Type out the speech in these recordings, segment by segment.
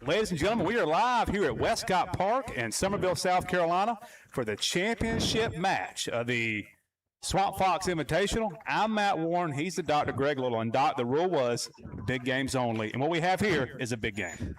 Ladies and gentlemen, we are live here at Westcott Park in Summerville, South Carolina for the championship match of the Swamp Fox Invitational. I'm Matt Warren. He's the Dr. Greg Little. And Doc, the rule was big games only. And what we have here is a big game.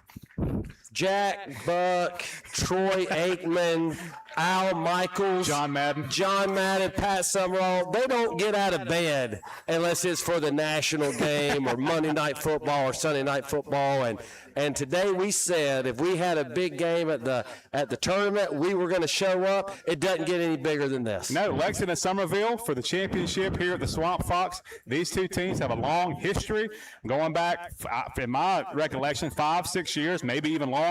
Jack Buck, Troy Aikman, Al Michaels, John Madden, Pat Summerall, they don't get out of bed unless it's for the national game or Monday Night Football or Sunday Night Football. And today we said if we had a big game at the tournament, we were going to show up. It doesn't get any bigger than this. No, Lexington and Summerville for the championship here at the Swamp Fox. These two teams have a long history going back, in my recollection, 5-6 years, maybe even longer.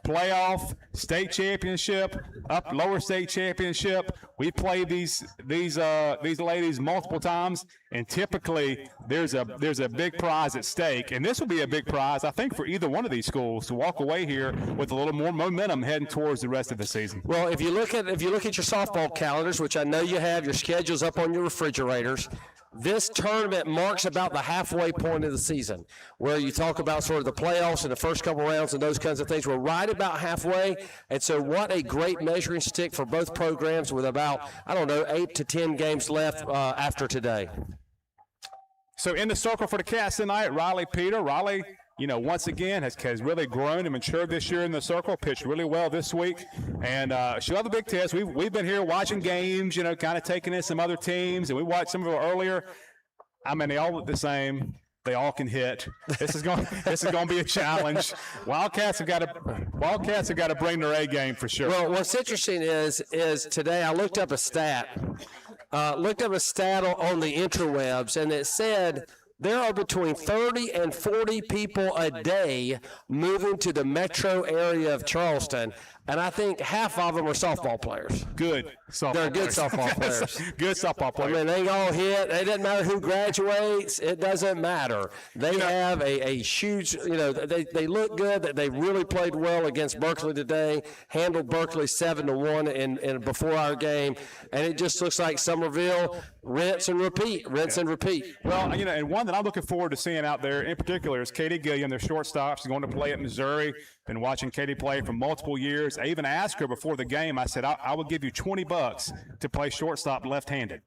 Playoff, state championship, lower state championship. We played these ladies multiple times, and typically there's a big prize at stake. And this will be a big prize, I think, for either one of these schools to walk away here with a little more momentum heading towards the rest of the season. Well, if you look at your softball calendars, which I know you have, your schedules up on your refrigerators. This tournament marks about the halfway point of the season, where you talk about sort of the playoffs and the first couple rounds and those kinds of things. We're right about halfway, and so what a great measuring stick for both programs with about, 8 to 10 games left after today. So in the circle for the Cats tonight, Riley Peter. Riley, once again, has really grown and matured this year in the circle, pitched really well this week, and she'll have a big test. We've been here watching games, kind of taking in some other teams, and we watched some of them earlier. I mean, they all look the same. They all can hit. This is going to be a challenge. Wildcats have got to bring their A game for sure. Well, what's interesting is today I looked up a stat. On the interwebs, and it said there are between 30 and 40 people a day moving to the metro area of Charleston, and I think half of them are softball players. Good softball They're good players. Softball players. Good softball players. I mean, they all hit. It doesn't matter who graduates. It doesn't matter. They have a huge, they look good. They really played well against Berkeley today, handled Berkeley 7-1 in before our game, and it just looks like Summerville, rinse and repeat. Well, and one that I'm looking forward to seeing out there in particular is Katie Gilliam, their shortstop. She's going to play at Missouri. Been watching Katie play for multiple years. I even asked her before the game, I said, I will give you $20 to play shortstop left-handed.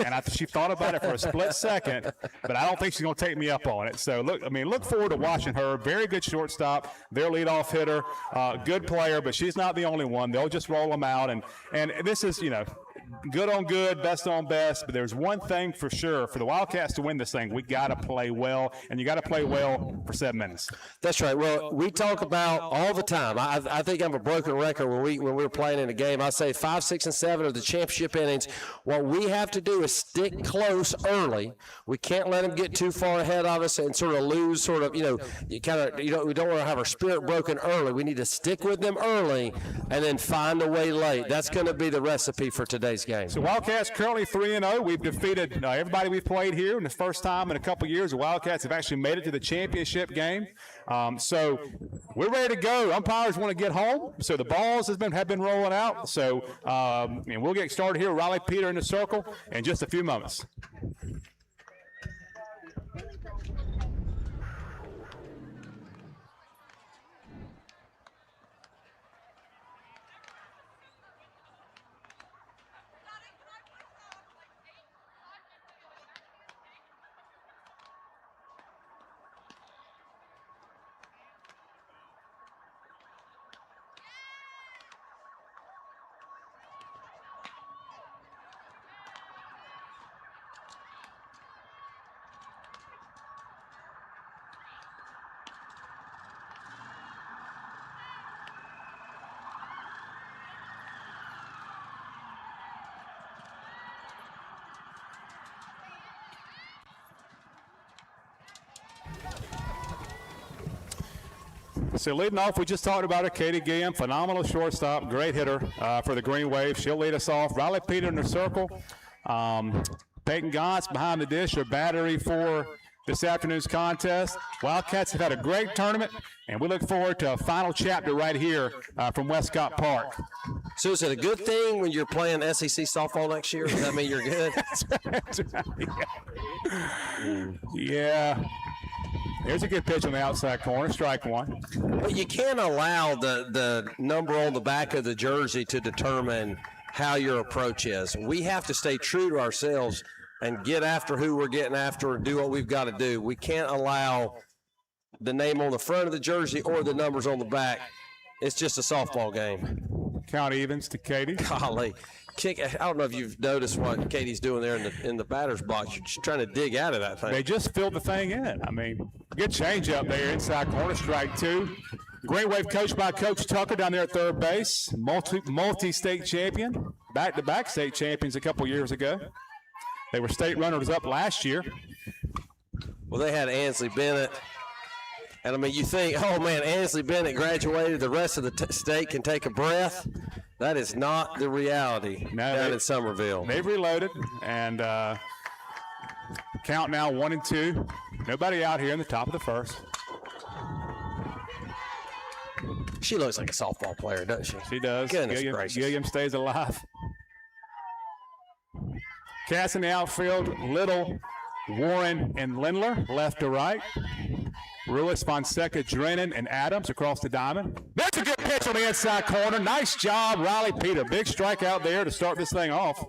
And she thought about it for a split second, but I don't think she's going to take me up on it. So, look forward to watching her. Very good shortstop, their leadoff hitter, good player, but she's not the only one. They'll just roll them out. And this is, good on good, best on best, but there's one thing for sure. For the Wildcats to win this thing, we got to play well, and you got to play well for 7 minutes. That's right. Well, we talk about all the time. I think I'm a broken record when we're playing in a game. I say 5, 6, and 7 are the championship innings. What we have to do is stick close early. We can't let them get too far ahead of us and sort of lose. We don't want to have our spirit broken early. We need to stick with them early and then find a way late. That's going to be the recipe for today's game. So Wildcats currently 3-0. We've defeated everybody we've played here, and the first time in a couple years the Wildcats have actually made it to the championship game. So we're ready to go. Umpires want to get home, so the balls have been rolling out. So and we'll get started here with Riley Peter in the circle in just a few moments. So leading off, we just talked about her, Katie Gilliam, phenomenal shortstop, great hitter for the Green Wave. She'll lead us off. Riley Peter in the circle. Peyton Gantz behind the dish, her battery for this afternoon's contest. Wildcats have had a great tournament, and we look forward to a final chapter right here from Westcott Park. So is it a good thing when you're playing SEC softball next year? Does that mean you're good? That's right. Yeah. Here's a good pitch on the outside corner, strike one. But you can't allow the number on the back of the jersey to determine how your approach is. We have to stay true to ourselves and get after who we're getting after and do what we've got to do. We can't allow the name on the front of the jersey or the numbers on the back. It's just a softball game. Count evens to Katie. Golly. I don't know if you've noticed what Katie's doing there in the batter's box. You're just trying to dig out of that thing. They just filled the thing in. I mean, good change up there, inside corner, strike two. Green Wave coached by Coach Tucker down there at third base. Multi-state champion, back-to-back state champions a couple years ago. They were state runners-up last year. Well, they had Ansley Bennett. And, I mean, you think, oh, man, Ansley Bennett graduated. The rest of the state can take a breath. That is not the reality down in Summerville. They've reloaded, and count now 1-2. Nobody out here in the top of the first. She looks like a softball player, doesn't she? She does. Goodness gracious. Gilliam stays alive. Cass in the outfield, Little, Warren, and Lindler, left to right. Ruiz, Fonseca, Drennan, and Adams across the diamond. That's a good pitch on the inside corner. Nice job, Riley Peter. Big strike out there to start this thing off.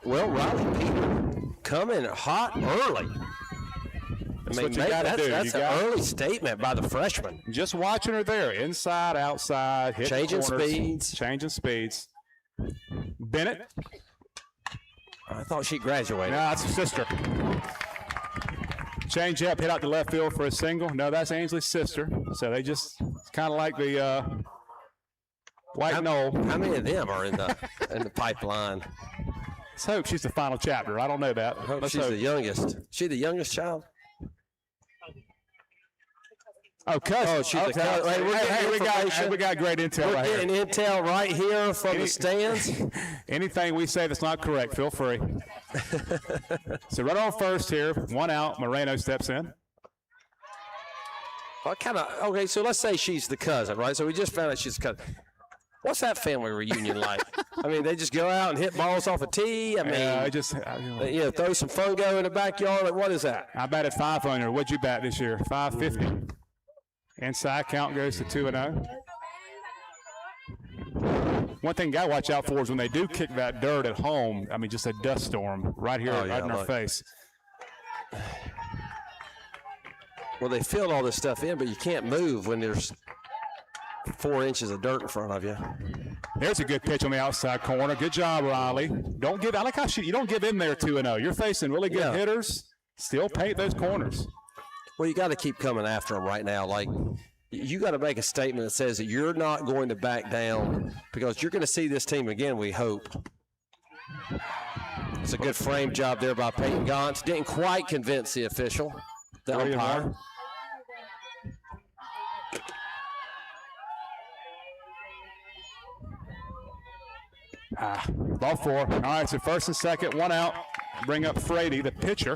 Well, Riley Peter coming hot early. That's what you got to do. That's an early statement by the freshman. Just watching her there, inside, outside, hitting changing corners, speeds. Changing speeds. Bennett. I thought she graduated. No, that's her sister. Change up, hit out to left field for a single. No, that's Ainsley's sister. So they just, it's kind of like the White Knoll. How many of them are in the pipeline? Let's hope she's the final chapter. I don't know that. Let's hope. The youngest. She the youngest child? Oh, cousin. Oh, she's the cousin. Hey, we got great intel We're right here. getting intel right here from the stands. Anything we say that's not correct, feel free. So right on first here, one out. Moreno steps in. Okay, so let's say she's the cousin, right? So we just found out she's the cousin. What's that family reunion like? I mean, they just go out and hit balls off a tee. I mean, throw some fungo in the backyard. Like, what is that? I batted 500. What'd you bat this year? 550. Inside count goes to 2-0. One thing you got to watch out for is when they do kick that dirt at home, I mean, just a dust storm right here, right in our face. Well, they filled all this stuff in, but you can't move when there's 4 inches of dirt in front of you. There's a good pitch on the outside corner. Good job, Riley. I like how you don't give in there 2-0. You're facing really good hitters. Still paint those corners. Well, you got to keep coming after them right now. Like, you got to make a statement that says that you're not going to back down because you're going to see this team again, we hope. It's a good frame job there by Peyton Gantz. Didn't quite convince the official, the umpire. Ball 4. All right, so first and second, one out. Bring up Frady, the pitcher.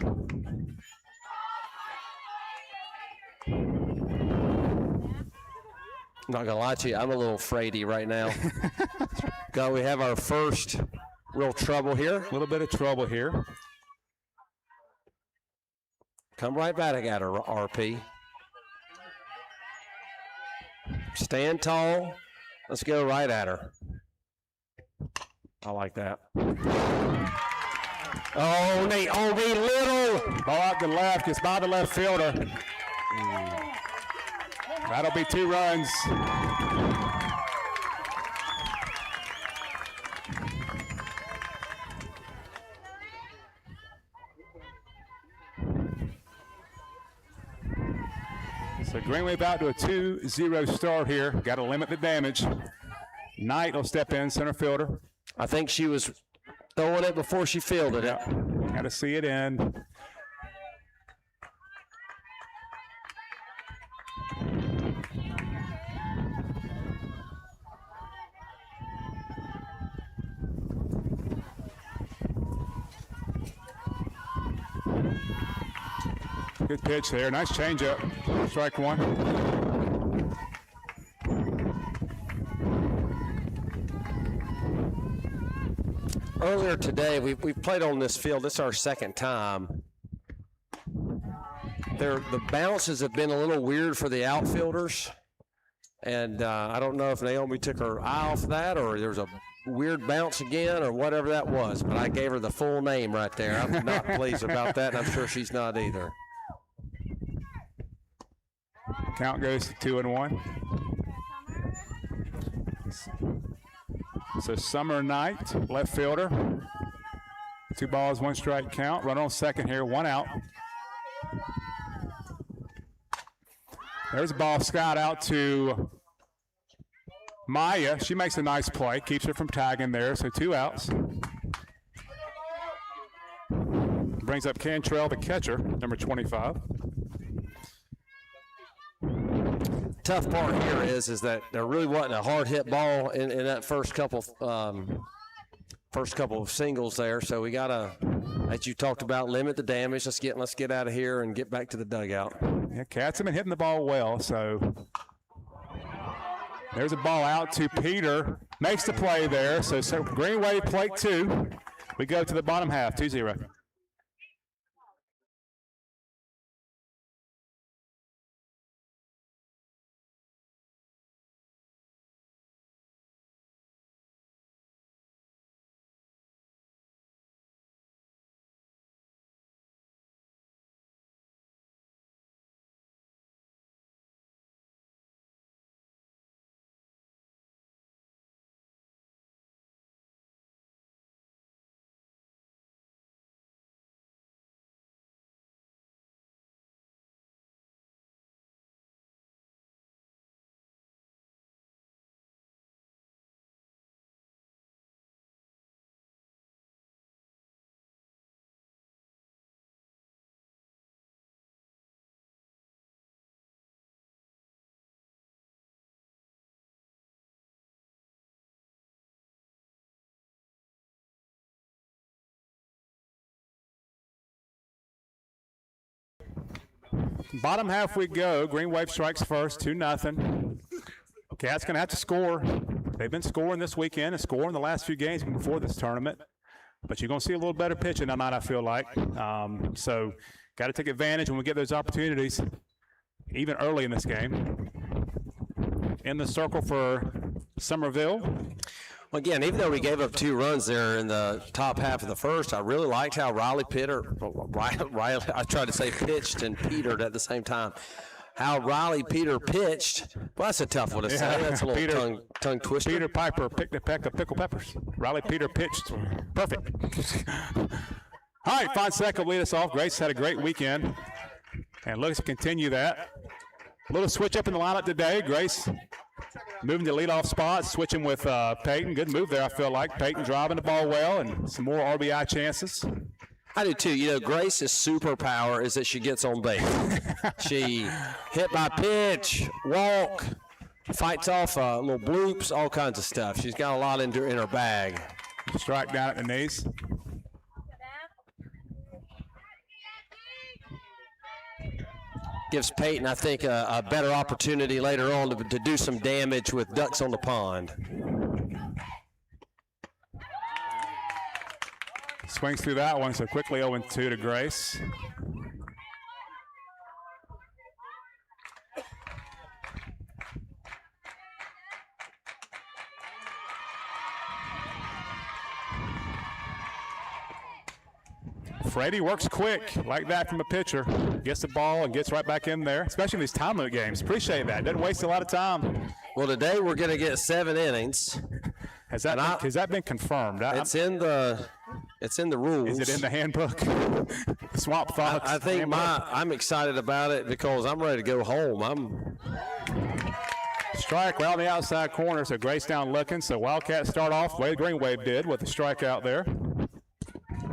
I'm not going to lie to you, I'm a little Frady right now. We have our first real trouble here. A little bit of trouble here. Come right back at her, RP. Stand tall. Let's go right at her. I like that. Oh, Nate, Little. Ball out to left. It's by the left fielder. That'll be 2 runs. So Greenway about to a 2-0 start here. Got to limit the damage. Knight will step in, center fielder. I think she was throwing it before she fielded it. Got to see it in. Good pitch there. Nice changeup. Strike one. earlier today, we've played on this field. This is our second time. The bounces have been a little weird for the outfielders. And I don't know if Naomi took her eye off that or there's a weird bounce again or whatever that was. But I gave her the full name right there. I'm not pleased about that, and I'm sure she's not either. Count goes to 2-1. So Summer Knight, left fielder. 2 balls, 1 strike count. Run on second here, 1 out. There's a ball scout out to Maya. She makes a nice play, keeps her from tagging there, so 2 outs. Brings up Cantrell, the catcher, number 25. Tough part here is that there really wasn't a hard hit ball in that first couple of singles there. So we gotta, as you talked about, limit the damage. Let's get out of here and get back to the dugout. Yeah, Cats have been hitting the ball well. So there's a ball out to Peter. Makes the play there. So Green Wave plate 2. We go to the bottom half, 2-0. Bottom half we go. Green Wave strikes first, 2-0. Cats going to have to score. They've been scoring this weekend and scoring the last few games before this tournament. But you're going to see a little better pitching tonight, I feel like. So got to take advantage when we get those opportunities, even early in this game. In the circle for Summerville. Well, again, even though we gave up 2 runs there in the top half of the first, I really liked how Riley, I tried to say pitched and petered at the same time. How Riley Peter pitched. Well, that's a tough one to say. That's a little tongue twister. Peter Piper picked a peck of pickled peppers. Riley Peter pitched. Perfect. All right, Fonseca will lead us off. Grace had a great weekend and looks to continue that. A little switch up in the lineup today. Grace moving to leadoff spot, switching with Peyton. Good move there, I feel like. Peyton driving the ball well and some more RBI chances. I do too. You know, Grace's superpower is that she gets on base. She hit by pitch, walk, fights off little bloops, all kinds of stuff. She's got a lot in her bag. Strike down at the knees. Gives Peyton, I think, a better opportunity later on to do some damage with ducks on the pond. Swings through that one, so quickly 0-2 to Grace. Freddie works quick like that from a pitcher. Gets the ball and gets right back in there, especially in these time limit games. Appreciate that. Doesn't waste a lot of time. Well, today we're going to get 7 innings. Has that been confirmed? It's in the rules. Is it in the handbook? Swamp Fox. I think I'm excited about it because I'm ready to go home. Strike right on the outside corner, so Grace down looking. So Wildcats start off the way Green Wave did with the strikeout there.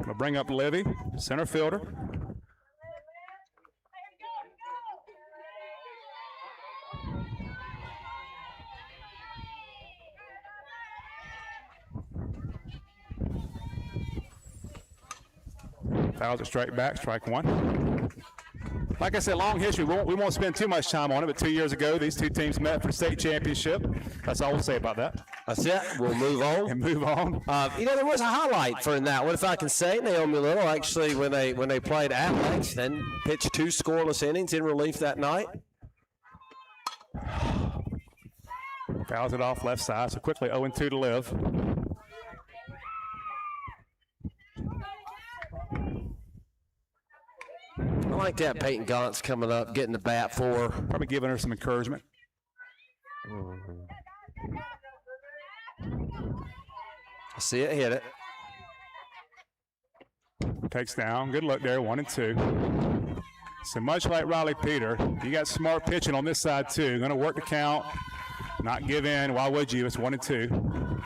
We'll bring up Livy, center fielder. Fouls it straight back, strike 1. Like I said, long history. We won't spend too much time on it, but 2 years ago, these two teams met for state championship. That's all we'll say about that. That's it. We'll move on. and move on. There was a highlight for that one, if I can say. Naomi Little, actually, when they played at Lakes, then pitched 2 scoreless innings in relief that night. Fouls it off left side, so quickly 0-2 to live. I like that Peyton Gaunt's coming up, getting the bat for her. Probably giving her some encouragement. I see it, hit it. Takes down. Good look there, 1-2. So much like Riley Peter, you got smart pitching on this side too. Going to work the count, not give in. Why would you? It's 1-2.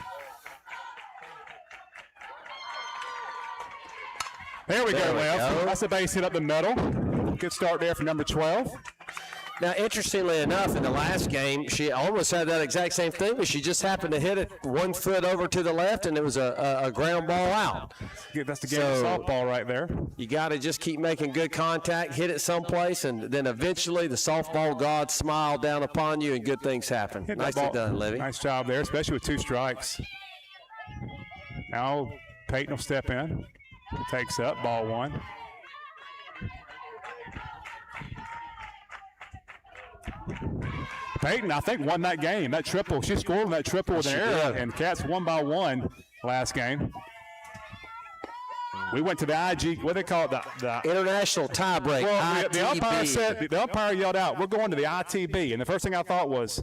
There we go, Lev. That's a base hit up the middle. Good start there for number 12. Now, interestingly enough, in the last game, she almost had that exact same thing, but she just happened to hit it 1 foot over to the left, and it was a ground ball out. That's the game of softball right there. You got to just keep making good contact, hit it someplace, and then eventually the softball gods smile down upon you, and good things happen. Nicely done, Livy. Nice job there, especially with 2 strikes. Now Peyton will step in. Takes up, ball 1. Peyton, I think, won that game. That triple, she scored on that triple with an error, and Cats won by 1 last game. We went to the IG, what do they call it? The international tiebreak. Well, the umpire yelled out, "We're going to the ITB," and the first thing I thought was,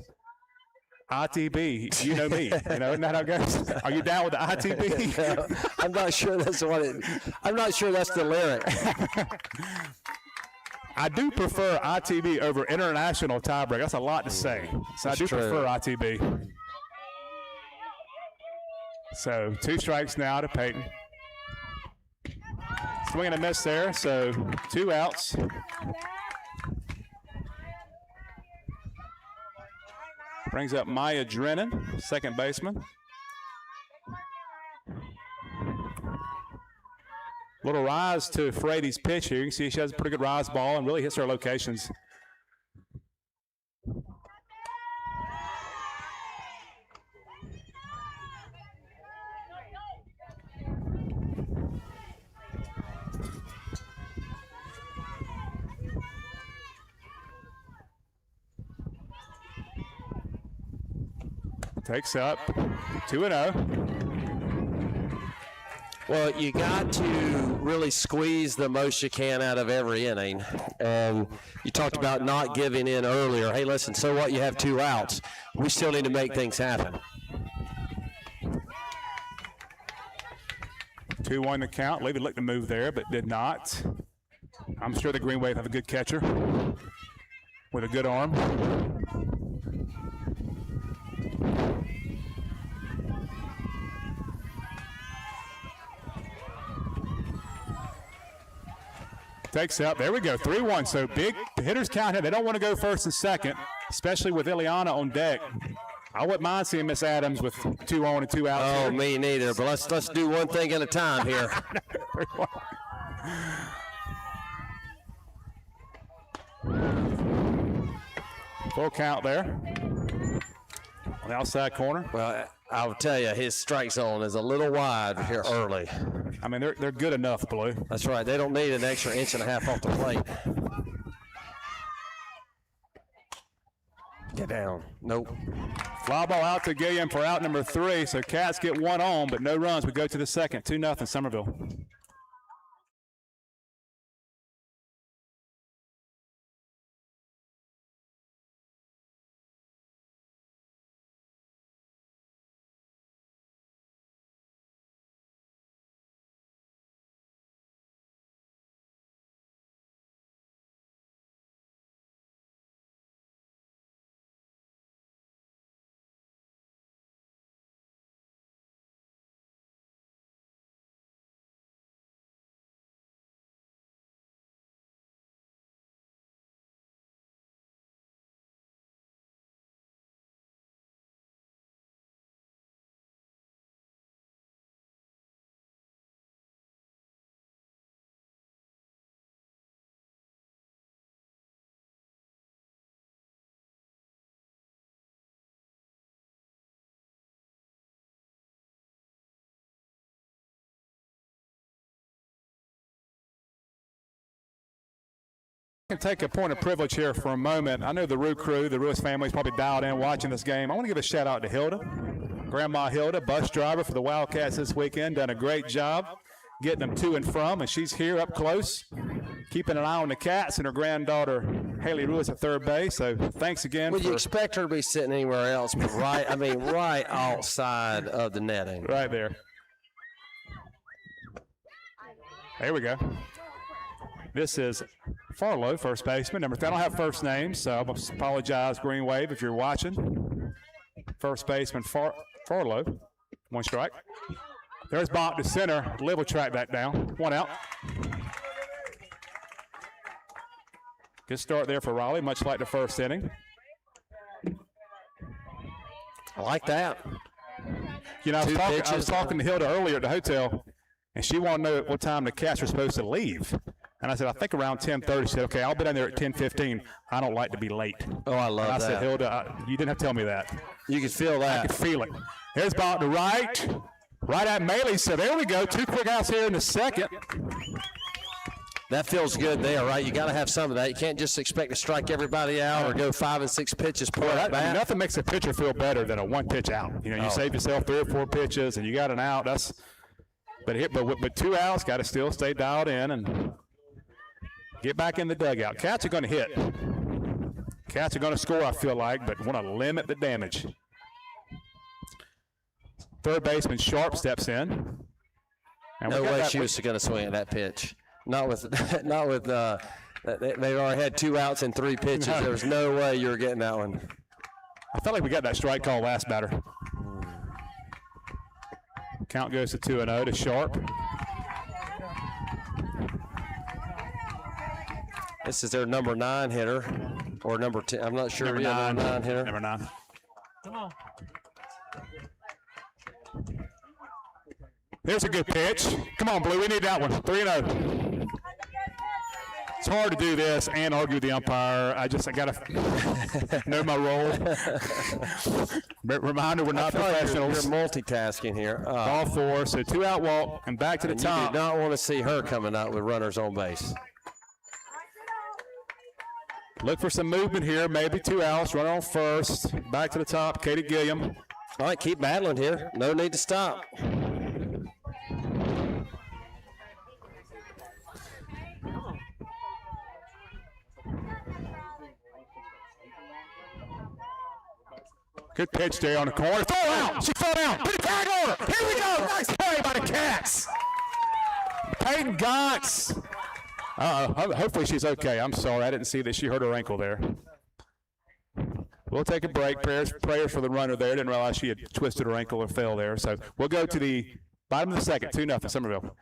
ITB, you know me. Isn't that how it goes? Are you down with the ITB? No, I'm not sure that's I'm not sure that's the lyric. I do prefer ITB over international tiebreak. That's a lot to say. So I do prefer ITB. So 2 strikes now to Peyton. Swing and a miss there, so 2 outs. Brings up Maya Drennan, second baseman. Little rise to Frady's pitch here. You can see she has a pretty good rise ball and really hits her locations. Takes up 2-0. Well, you got to really squeeze the most you can out of every inning. You talked about not giving in earlier. Hey, listen, so what? You have 2 outs. We still need to make things happen. 2-1 the count. Levy looked to move there, but did not. I'm sure the Green Wave have a good catcher with a good arm. Takes up. There we go. 3-1. So big hitters count here. They don't want to go first and second, especially with Ileana on deck. I wouldn't mind seeing Miss Adams with 2 on and 2 out. Oh, here. Me neither. But let's do one thing at a time here. Full count there. On the outside corner. Well, I'll tell you, his strike zone is a little wide here early. I mean, they're good enough, Blue. That's right. They don't need an extra 1.5 inches off the plate. Get down. Nope. Fly ball out to Gilliam for out number 3. So Cats get 1 on, but no runs. We go to the second. 2-0 Summerville. can take a point of privilege here for a moment. I know the Rue crew, the Ruiz family is probably dialed in watching this game. I want to give a shout out to Hilda. Grandma Hilda, bus driver for the Wildcats this weekend, done a great job getting them to and from, and she's here up close, keeping an eye on the Cats, and her granddaughter Haley Ruiz at third base. So thanks again. Would you expect her to be sitting anywhere else but right outside of the netting? Right there. There we go. This is Farlow, first baseman. Number 3. I don't have first names, so I apologize, Green Wave, if you're watching. First baseman Farlow. 1 strike. There's Bob to center. Liv will track that down. 1 out. Good start there for Raleigh, much like the first inning. I like that. You know, I was talking to Hilda earlier at the hotel, and she wanted to know what time the Cats were supposed to leave. And I said, I think around 10:30. She said, okay, I'll be down there at 10:15. I don't like to be late. Oh, I love that. I said, Hilda, you didn't have to tell me that. You could feel that. I could feel it. There's Bob to right at Maley. So there we go. 2 quick outs here in the second. That feels good there, right? You got to have some of that. You can't just expect to strike everybody out or go 5 and 6 pitches per at bat. Nothing makes a pitcher feel better than a 1 pitch out. You know, you save yourself 3 or 4 pitches and you got an out. But 2 outs, got to still stay dialed in and get back in the dugout. Cats are going to hit. Cats are going to score, I feel like, but want to limit the damage. Third baseman Sharp steps in. And no way she was going to swing at that pitch. Not with they've already had 2 outs and 3 pitches. No. There was no way you were getting that one. I felt like we got that strike call last batter. Count goes to 2-0 to Sharp. This is their number 9 hitter, or number 10. I'm not sure. Number 9. Number 9 hitter. Number 9. Come on. There's a good pitch. Come on, Blue. We need that one. 3-0. It's hard to do this and argue with the umpire. I got to know my role. Reminder, we're not professionals. You're multitasking here. Ball 4, so 2 out walk and back to the top. You do not want to see her coming out with runners on base. Look for some movement here, maybe 2 outs, runner on first. Back to the top, Katie Gilliam. All right, keep battling here. No need to stop. Good pitch there on the corner. Throw out! She fell down. Put a tag on her. Here we go. Nice play by the Cats. Peyton Gotts. Hopefully she's okay. I'm sorry. I didn't see that she hurt her ankle there. We'll take a break. Prayers for the runner there. Didn't realize she had twisted her ankle or fell there. So we'll go to the bottom of the second. 2-0 Summerville.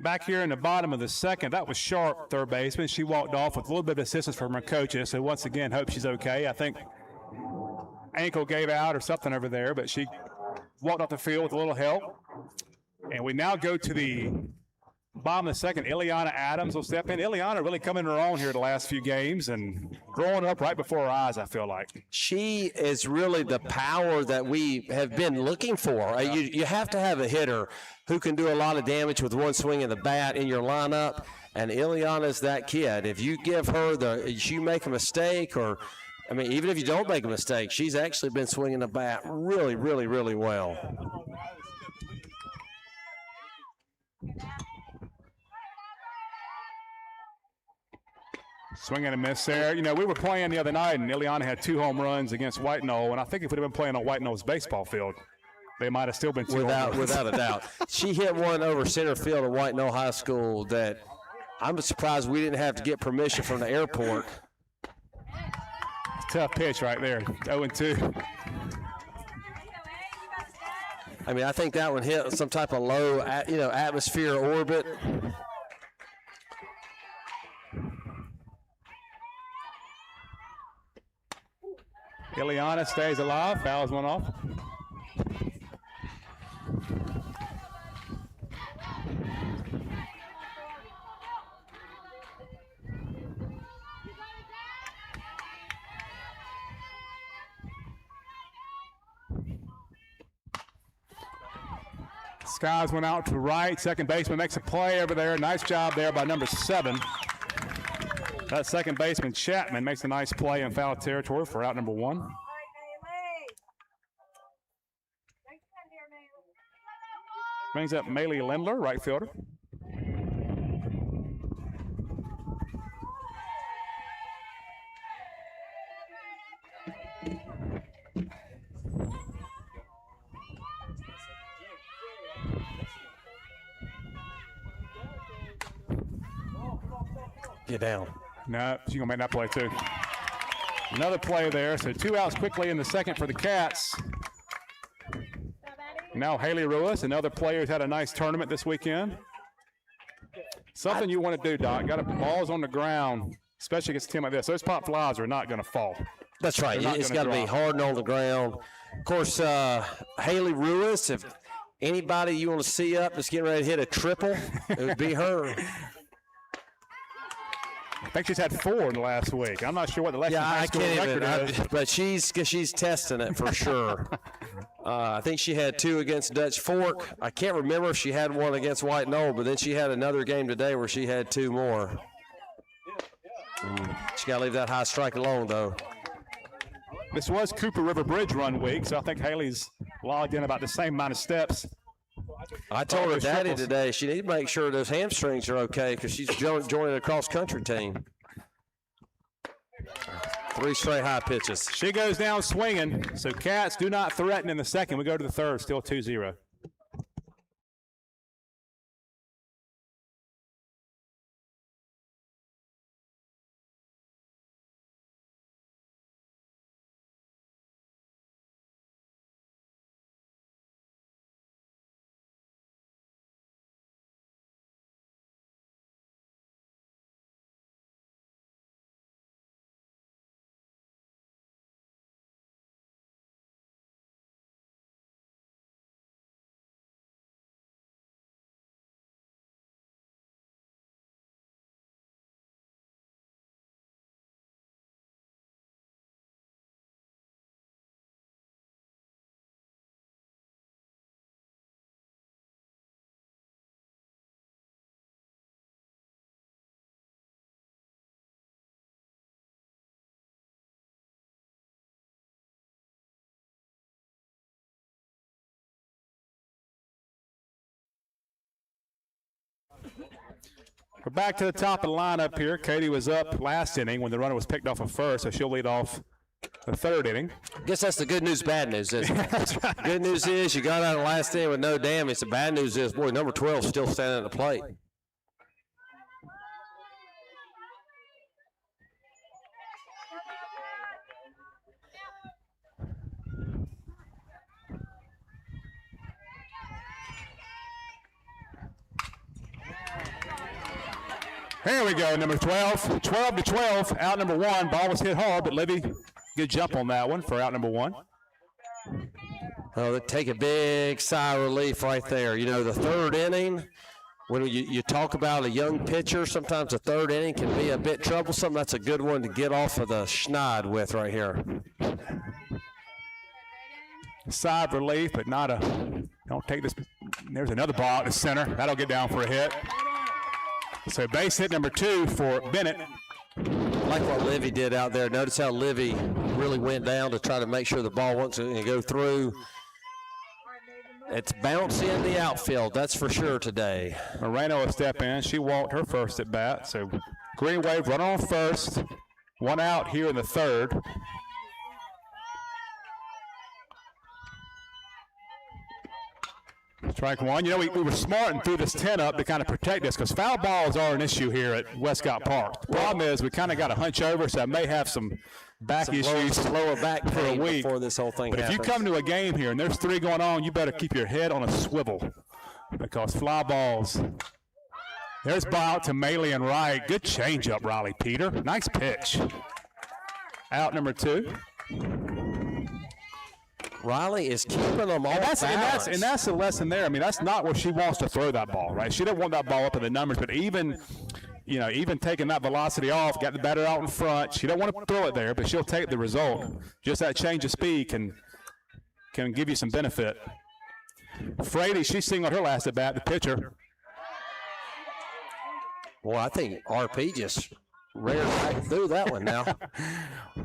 Back here in the bottom of the second, that was Sharp, third baseman. She walked off with a little bit of assistance from her coaches. So once again, hope she's okay. I think ankle gave out or something over there, but she walked off the field with a little help. And we now go to the bottom of the second, Ileana Adams will step in. Ileana really coming to her own here the last few games and growing up right before our eyes, I feel like. She is really the power that we have been looking for. You have to have a hitter who can do a lot of damage with one swing of the bat in your lineup, and Ileana's that kid. If you give her you make a mistake, or I mean, even if you don't make a mistake, she's actually been swinging the bat really, really, really well. Swing and a miss there. You know, we were playing the other night, and Ileana had 2 home runs against White Knoll, and I think if we'd have been playing on White Knoll's baseball field, they might have still been 2 home runs. Without a doubt. She hit one over center field at White Knoll High School that I'm surprised we didn't have to get permission from the airport. Tough pitch right there, 0-2. I mean, I think that one hit some type of low, atmosphere orbit. Ileana stays alive, fouls one off. Skies went out to right. Second baseman makes a play over there. Nice job there by number 7. That second baseman, Chapman, makes a nice play in foul territory for out number 1. Brings up Maylee Lindler, right fielder. Get down. No, she's going to make that play too. Another play there. So 2 outs quickly in the second for the Cats. Now Haley Ruiz, another player who's had a nice tournament this weekend. Something you want to do, Doc. Got balls on the ground, especially against a team like this. Those pop flies are not going to fall. That's right. It's got to be hard and on the ground. Of course, Haley Ruiz, if anybody you want to see up that's getting ready to hit a triple, it would be her. I think she's had 4 in the last week. I'm not sure what the Lexington High School record is. But she's testing it for sure. I think she had 2 against Dutch Fork. I can't remember if she had 1 against White Knoll, but then she had another game today where she had 2 more. She got to leave that high strike alone, though. This was Cooper River Bridge run week, so I think Haley's logged in about the same amount of steps. I told her daddy today she needs to make sure those hamstrings are okay because she's joining a cross-country team. 3 straight high pitches. She goes down swinging, so Cats do not threaten in the second. We go to the third, still 2-0. We're back to the top of the lineup here. Katie was up last inning when the runner was picked off of first, so she'll lead off the third inning. I guess that's the good news, bad news, isn't it? That's right. Good news is you got out of the last inning with no damage. The bad news is, boy, number 12 is still standing at the plate. Here we go, number 12. 12-12, out number 1. Ball was hit hard, but Libby, good jump on that one for out number 1. Oh, they take a big sigh of relief right there. You know, the third inning, when you talk about a young pitcher, sometimes the third inning can be a bit troublesome. That's a good one to get off of the schneid with right here. Sigh of relief, but not a, don't take this. There's another ball at the center. That'll get down for a hit. So base hit number 2 for Bennett. I like what Livy did out there. Notice how Livy really went down to try to make sure the ball wasn't go through. It's bouncy in the outfield, that's for sure today. Moreno will step in. She walked her first at bat. So Green Wave run on first. 1 out here in the 3rd. Strike 1. You know, we were smart and threw this 10 up to kind of protect us because foul balls are an issue here at Westcott Park. The problem is we kind of got to hunch over, so I may have some back issues lower back for a week before this whole thing happens. If you come to a game here and there's 3 going on, you better keep your head on a swivel because fly balls. There's ball out to Maley and right. Good changeup, Riley Peter. Nice pitch. Out number 2. Riley is keeping them all balanced. And that's the lesson there. I mean, that's not where she wants to throw that ball, right? She didn't want that ball up in the numbers, but even taking that velocity off, got the batter out in front. She don't want to throw it there, but she'll take the result. Just that change of speed can give you some benefit. Frady, she singled her last at bat, the pitcher. Well, I think RP just reared back through that one now.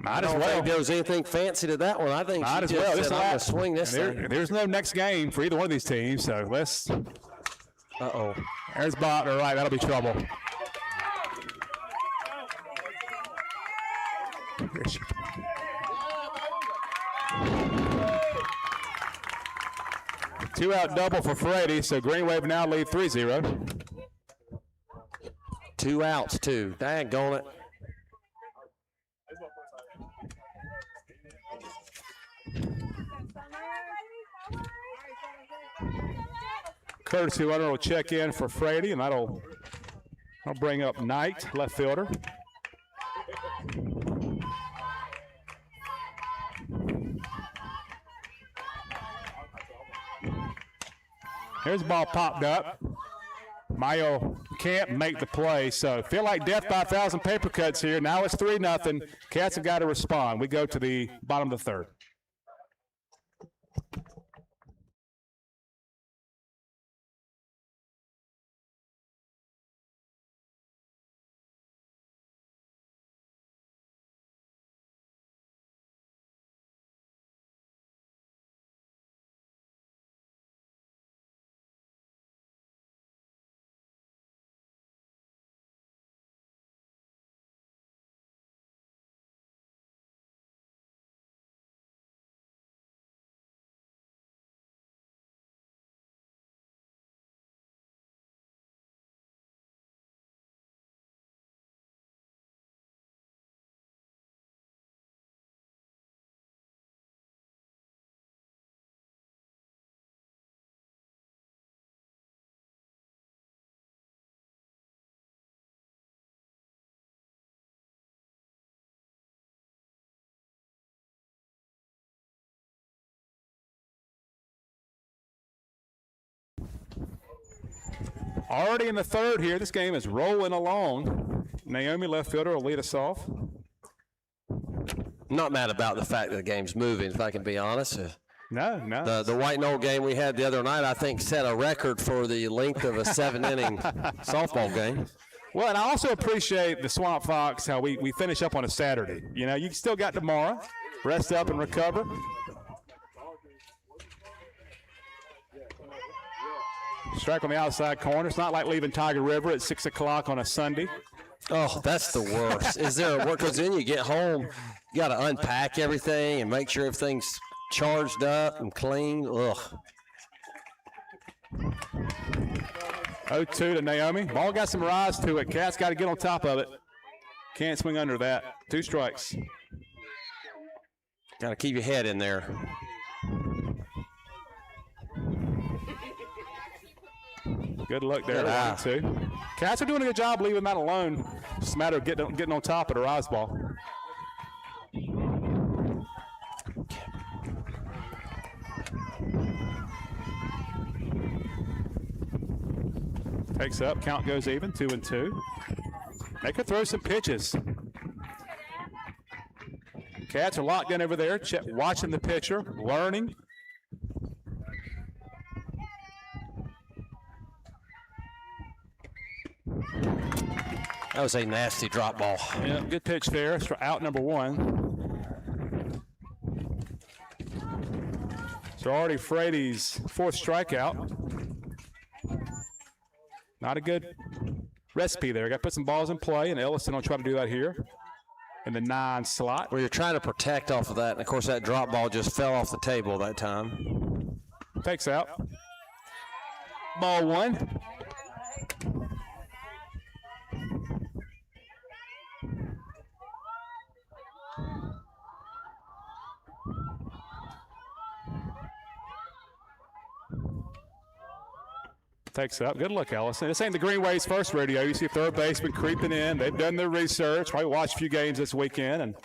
Might as I don't well. think there was anything fancy to that one. I think Might as she just well. said, I'm going to swing this thing. There's no next game for either one of these teams, so let's. Uh-oh. There's Botner, right, that'll be trouble. Two-out double for Frady, so Green Wave now lead 3-0. 2 outs, too. Daggone it. Courtesy runner will check in for Frady, and that'll bring up Knight, left fielder. Here's the ball popped up. Mayo can't make the play, so feel like death by 1,000 paper cuts here. Now it's 3-0. Cats have got to respond. We go to the bottom of the 3rd. Already in the 3rd here, this game is rolling along. Naomi, left fielder, will lead us off. I'm not mad about the fact that the game's moving, if I can be honest. No. The White Knoll game we had the other night, I think, set a record for the length of a 7-inning softball game. Well, and I also appreciate the Swamp Fox, how we finish up on a Saturday. You know, you still got tomorrow. Rest up and recover. Strike on the outside corner. It's not like leaving Tiger River at 6 o'clock on a Sunday. Oh, that's the worst. Is there a work? Because then you get home, you got to unpack everything and make sure everything's charged up and clean. Ugh. 0-2 to Naomi. Ball got some rise to it. Cats got to get on top of it. Can't swing under that. 2 strikes. Got to keep your head in there. Good luck there. 1-2. Cats are doing a good job leaving that alone. It's a matter of getting on top of the rise ball. Takes up, count goes even, 2-2. They could throw some pitches. Cats are locked in over there, watching the pitcher, learning. That was a nasty drop ball. Yeah, good pitch there. Out number 1. So already Frady's 4th strikeout. Not a good recipe there. Got to put some balls in play, and Ellison will try to do that here in the 9 slot. Well, you're trying to protect off of that, and of course that drop ball just fell off the table that time. Takes out. Ball 1. Takes up. Good look, Ellison. This ain't the Greenway's first rodeo. You see a third baseman creeping in. They've done their research. Probably watched a few games this weekend and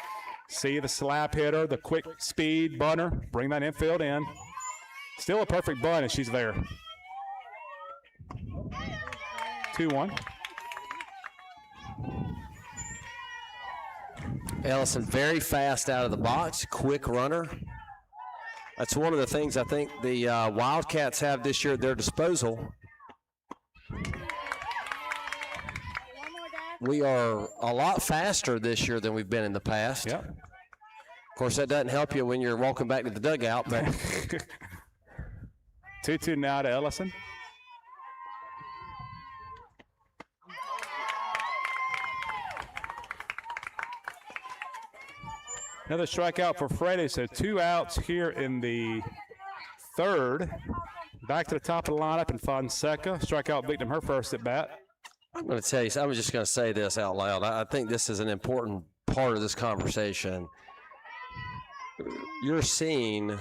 see the slap hitter, the quick speed bunter, bring that infield in. Still a perfect bunt, and she's there. 2-1. Ellison very fast out of the box, quick runner. That's one of the things I think the Wildcats have this year at their disposal. We are a lot faster this year than we've been in the past. Yep. Of course, that doesn't help you when you're walking back to the dugout. But 2-2 now to Ellison. Another strikeout for Frady, so 2 outs here in the 3rd. Back to the top of the lineup, and Fonseca. Strikeout beat him her first at bat. I'm going to tell you, I'm just going to say this out loud. I think this is an important part of this conversation. You're seeing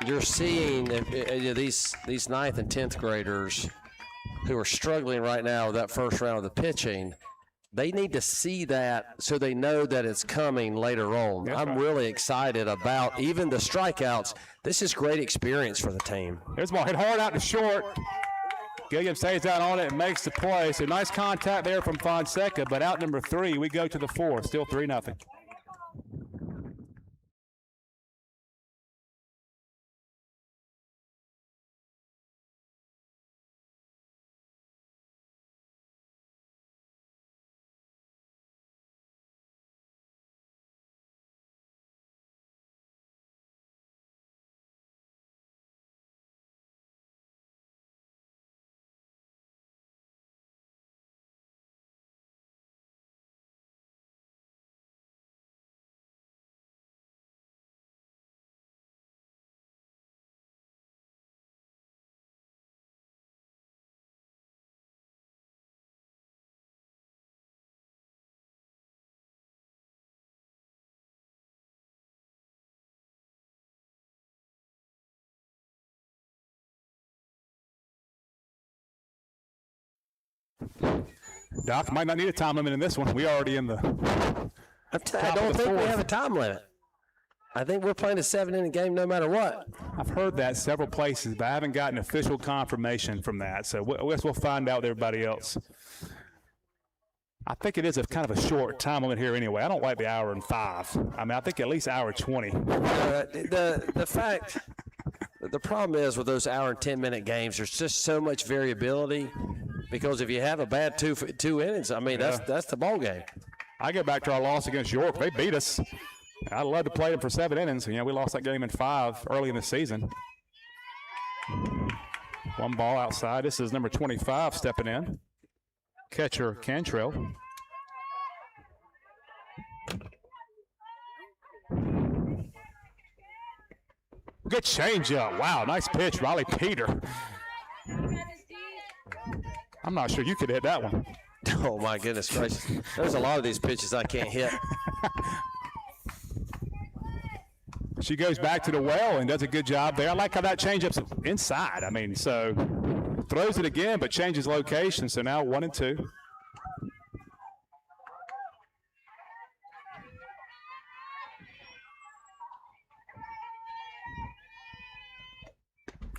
these 9th and 10th graders who are struggling right now with that first round of the pitching. They need to see that so they know that it's coming later on. That's I'm right. really excited about even the strikeouts. This is great experience for the team. There's ball hit hard out to short. Gilliam stays out on it and makes the play. So nice contact there from Fonseca, but out number 3, we go to the 4th, still 3-0. Doc might not need a time limit in this one. We already in the I don't think we have a time limit. I think we're playing a 7-inning game no matter what. I've heard that several places, but I haven't gotten official confirmation from that. So I guess we'll find out with everybody else. I think it is a kind of a short time limit here anyway. I don't like the hour and 5. I mean, I think at least hour 20. The problem is with those hour and 10-minute games, there's just so much variability. Because if you have a bad two innings, I mean, that's the ball game. I go back to our loss against York. They beat us. I'd love to play them for 7 innings. You know, we lost that game in 5 early in the season. 1 ball outside. This is number 25 stepping in. Catcher Cantrell. Good changeup. Wow, nice pitch, Riley Peter. I'm not sure you could hit that one. Oh, my goodness gracious. There's a lot of these pitches I can't hit. She goes back to the well and does a good job there. I like how that changeup's inside. I mean, so throws it again, but changes location. So now 1-2.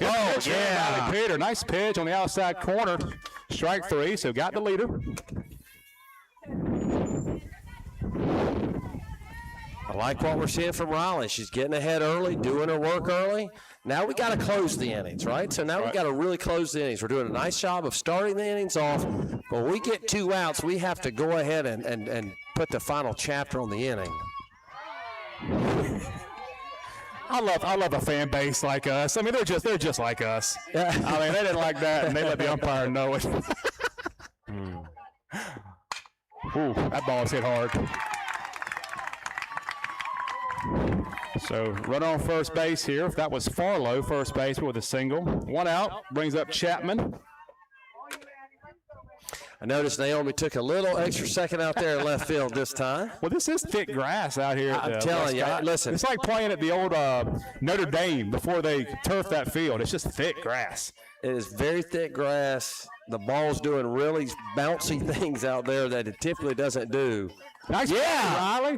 Oh, pitch there, Riley Peter. Nice pitch on the outside corner. Strike 3, so got the leader. I like what we're seeing from Riley. She's getting ahead early, doing her work early. Now we got to close the innings, right? So now we got to really close the innings. We're doing a nice job of starting the innings off. But when we get 2 outs, we have to go ahead and put the final chapter on the inning. I love a fan base like us. I mean, they're just like us. I mean, they didn't like that, and they let the umpire know it. Ooh, that ball's hit hard. So run on first base here. If that was Farlow, first base with a single. 1 out, brings up Chapman. I noticed Naomi took a little extra second out there in left field this time. Well, this is thick grass out here. I'm telling you, listen. It's like playing at the old Notre Dame before they turfed that field. It's just thick grass. It is very thick grass. The ball's doing really bouncy things out there that it typically doesn't do. Nice play, Riley.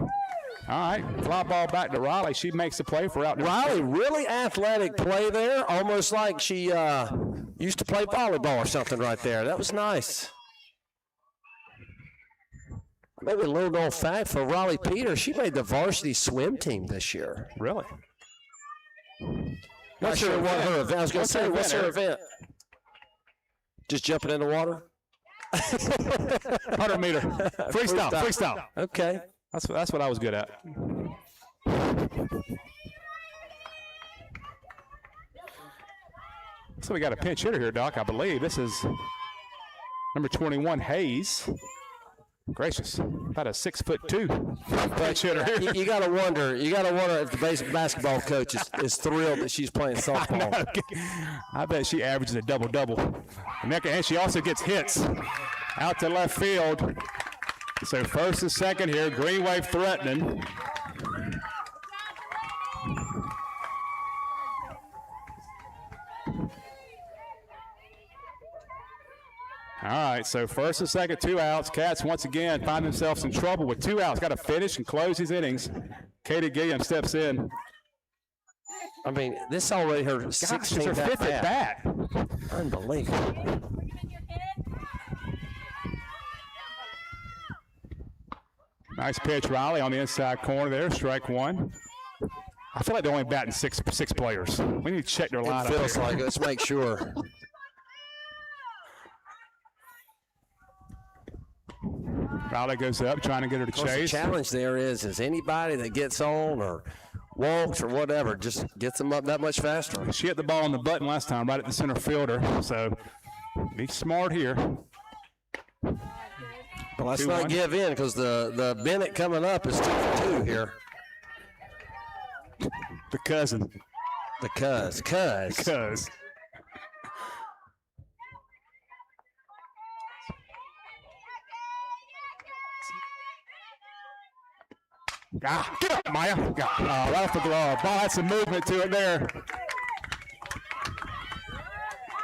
All right, fly ball back to Riley. She makes the play for out there. Riley, really athletic play there, almost like she used to play volleyball or something right there. That was nice. Maybe a little known fact for Riley Peter, she made the varsity swim team this year. Really? Not sure what her event. I was going to say, what's her event? Just jumping in the water? 100 meter. Freestyle. Okay. That's what I was good at. So we got a pinch hitter here, Doc, I believe. This is number 21, Hayes. Gracious, about a 6'2" pinch hitter here. You got to wonder. You got to wonder if the basketball coach is thrilled that she's playing softball. I bet she averages a double-double. And she also gets hits out to left field. So first and second here, green wave threatening. All right, so first and second, 2 outs. Cats once again find themselves in trouble with 2 outs. Got to finish and close these innings. Katie Gilliam steps in. I mean, this is already her 16th fifth at bat. Unbelievable. Nice pitch, Riley, on the inside corner there. Strike 1. I feel like they're only batting six players. We need to check their lineup. It feels like it. Let's make sure. Riley goes up, trying to get her to chase. The challenge there is anybody that gets on or walks or whatever just gets them up that much faster. She hit the ball on the button last time, right at the center fielder. So be smart here. Well, let's not give in because the Bennett coming up is 2 for 2 here. The cousin. The cuz. Get up, Maya. Right off the glove. Ball had some movement to it there.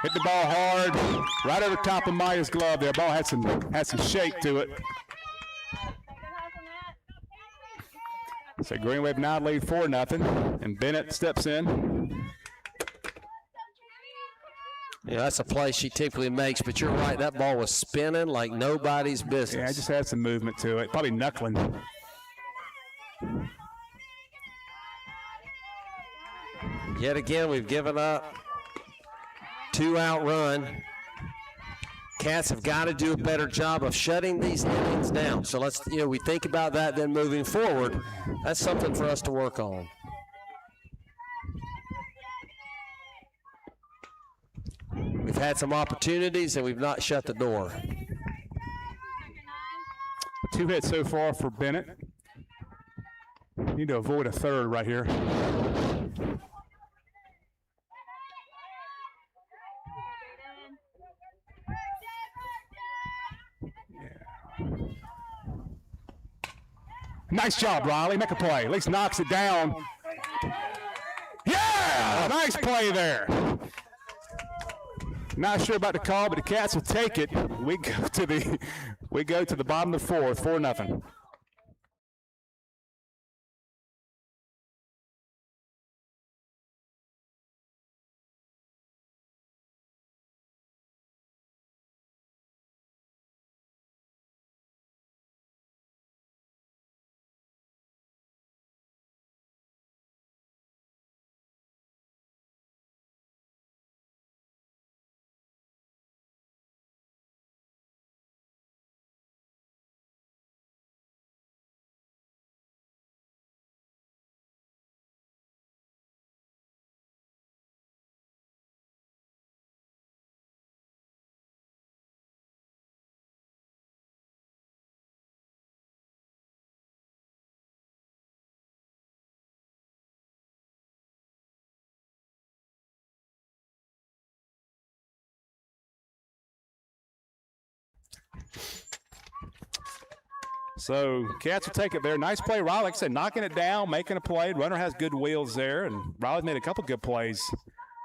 Hit the ball hard, right over top of Maya's glove there. Ball had some shake to it. So Green Wave now lead 4-0, and Bennett steps in. Yeah, that's a play she typically makes, but you're right, that ball was spinning like nobody's business. Yeah, it just had some movement to it. Probably knuckling. Yet again, we've given up 2-out run. Cats have got to do a better job of shutting these innings down. So let's, we think about that then moving forward. That's something for us to work on. We've had some opportunities and we've not shut the door. 2 hits so far for Bennett. Need to avoid a third right here. Nice job, Riley. Make a play. At least knocks it down. Yeah! Nice play there. Not sure about the call, but the Cats will take it. We go to the bottom of the 4th, 4-0. So Cats will take it there. Nice play, Riley. Like I said, knocking it down, making a play. Runner has good wheels there, and Riley's made a couple good plays,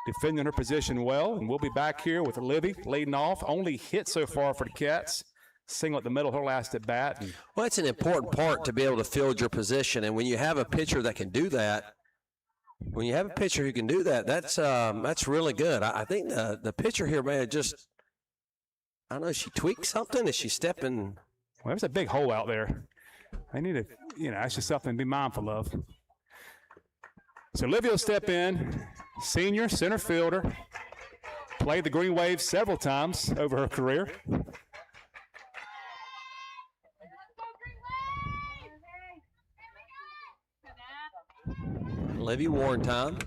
defending her position well. And we'll be back here with Livy leading off. Only hit so far for the Cats. Single at the middle, her last at bat. Well, it's an important part to be able to field your position, and when you have a pitcher that can do that, that's really good. I think the pitcher here may have just, I don't know, she tweaked something. Is she stepping? Well, there's a big hole out there. They need to, that's just something to be mindful of. So Livy will step in, senior center fielder, played the Green Wave several times over her career. Livy Warren time.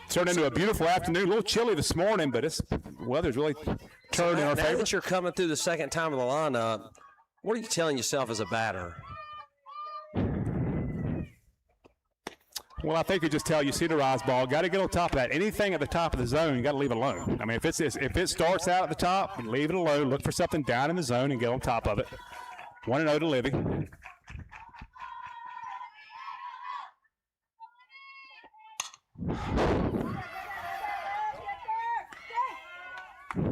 Turned into a beautiful afternoon. A little chilly this morning, but weather's really turned in our favor. Now that you're coming through the second time of the lineup, what are you telling yourself as a batter? Well, I think you just tell you see the rise ball, got to get on top of that. Anything at the top of the zone, you got to leave it alone. I mean, if it starts out at the top, leave it alone. Look for something down in the zone and get on top of it. 1-0 to Livy.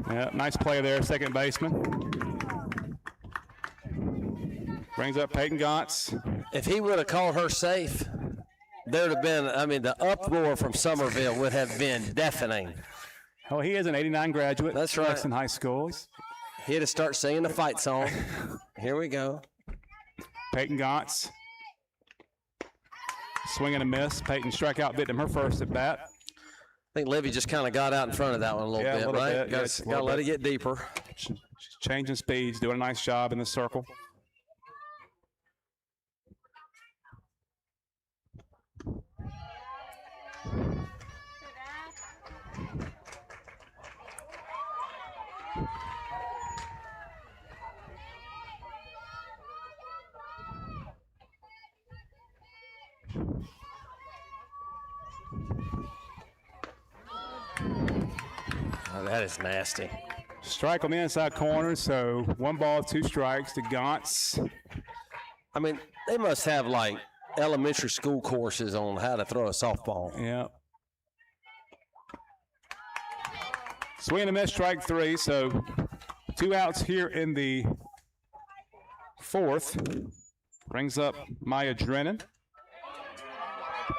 Yeah, nice play there, second baseman. Brings up Peyton Gantz. If he would have called her safe, there would have been, the uproar from Summerville would have been deafening. Oh, he is an 89 graduate. That's right. In high school. He had to start singing the fight song. Here we go. Peyton Gantz. Swing and a miss. Peyton struck out Vittem her first at bat. I think Livy just kind of got out in front of that one a little bit, right? Got to let it get deeper. She's changing speeds, doing a nice job in the circle. Oh, that is nasty. Strike on the inside corner, so 1 ball, 2 strikes to Gantz. They must have like elementary school courses on how to throw a softball. Yeah. Swing and a miss, strike 3, so 2 outs here in the 4th. Brings up Maya Drennan.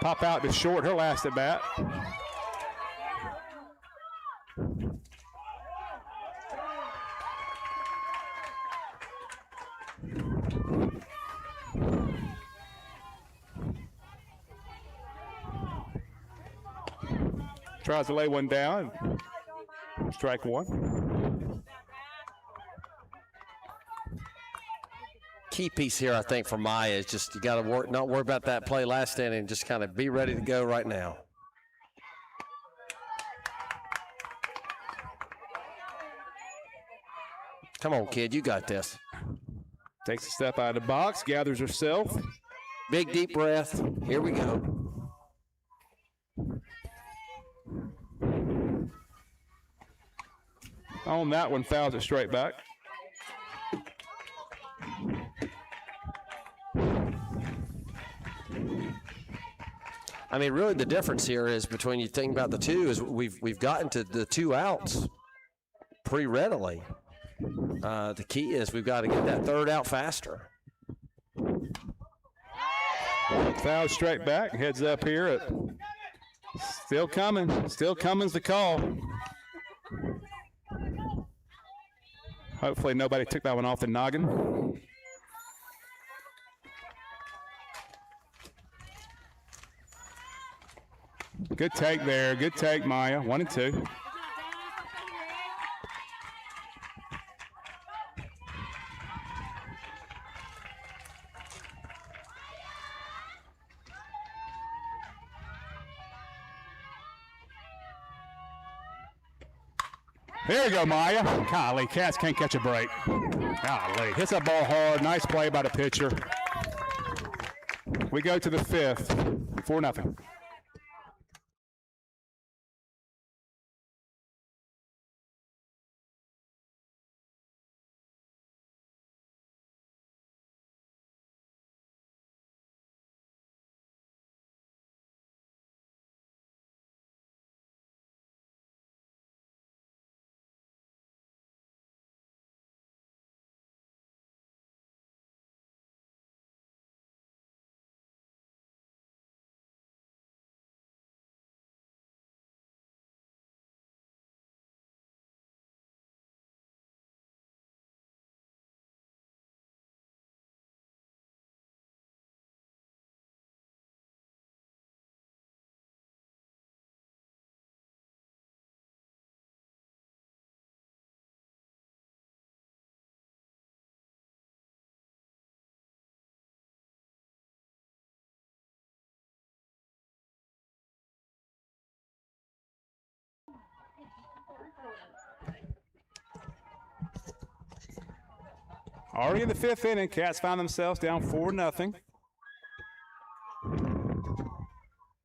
Pop out to short, her last at bat. Tries to lay one down. Strike 1. Key piece here, I think, for Maya is just you got to not worry about that play last inning, just kind of be ready to go right now. Come on, kid, you got this. Takes a step out of the box, gathers herself. Big deep breath. Here we go. On that one, fouls it straight back. Really the difference here is between you think about the two is we've gotten to the 2 outs pretty readily. The key is we've got to get that 3rd out faster. Foul straight back, heads up here. Still coming's the call. Hopefully nobody took that one off the noggin. Good take there. Good take, Maya. 1 and 2. There you go, Maya. Golly, Cats can't catch a break. Golly, hits that ball hard. Nice play by the pitcher. We go to the 5th, 4-0. Already in the 5th inning, Cats found themselves down 4-0.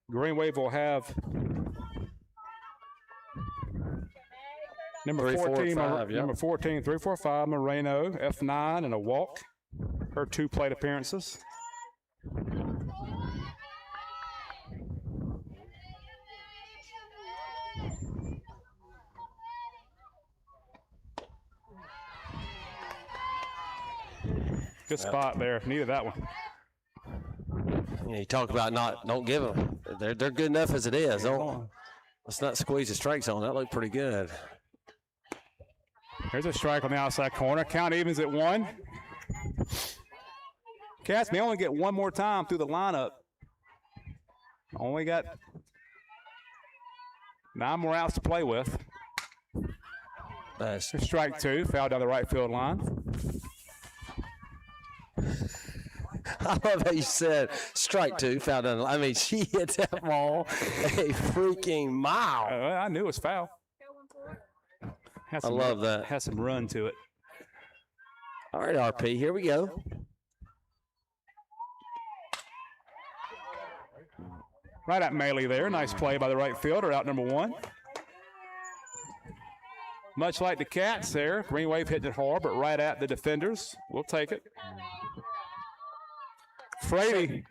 Green Wave will have number 14, number 14, 345, Moreno, F9, and a walk. Her 2 plate appearances. Good spot there. Needed that one. You talk about don't give them. They're good enough as it is. Let's not squeeze the strike zone. That looked pretty good. Here's a strike on the outside corner. Count evens at 1. Cats may only get one more time through the lineup. Only got 9 more outs to play with. Nice. Strike 2, foul down the right field line. I love how you said strike 2, foul down. I mean, she hit that ball a freaking mile. I knew it was foul. I love that. Has some run to it. All right, RP, here we go. Right at Maley there. Nice play by the right fielder, out number 1. Much like the Cats there, Green Wave hitting it hard, but right at the defenders. We'll take it. Frady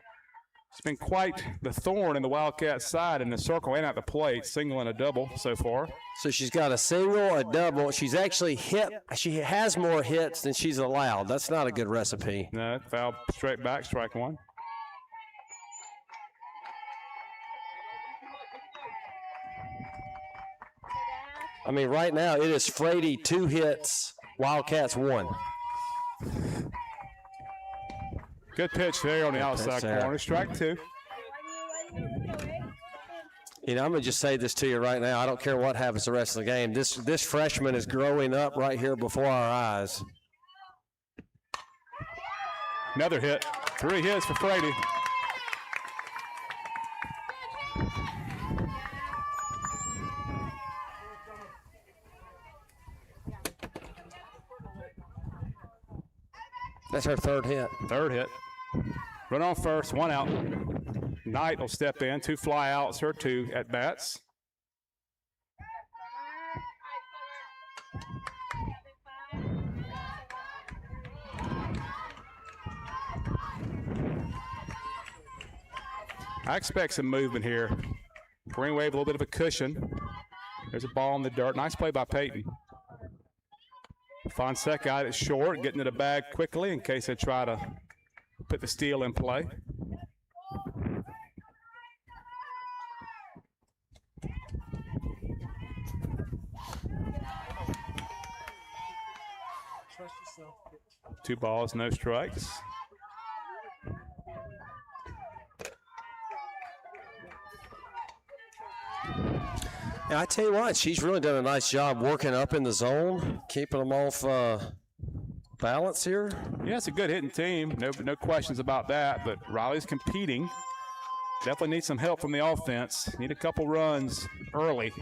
has been quite the thorn in the Wildcats' side in the circle and at the plate, single and a double so far. So she's got a single, a double. She's actually hit. She has more hits than she's allowed. That's not a good recipe. No, foul straight back, strike 1. I mean, right now it is Frady 2 hits, Wildcats 1. Good pitch there on the outside corner. Strike 2. You know, I'm going to just say this to you right now. I don't care what happens the rest of the game. This freshman is growing up right here before our eyes. Another hit. 3 hits for Frady. That's her 3rd hit. 3rd hit. Run on first, 1 out. Knight will step in, 2 fly outs, her 2 at bats. I expect some movement here. Green Wave, a little bit of a cushion. There's a ball in the dirt. Nice play by Peyton. Fonseca out at short, getting to the bag quickly in case they try to put the steal in play. Two balls, no strikes. Yeah, I tell you what, she's really done a nice job working up in the zone, keeping them off balance here. Yeah, it's a good hitting team. No questions about that, but Riley's competing. Definitely needs some help from the offense. Need a couple runs early.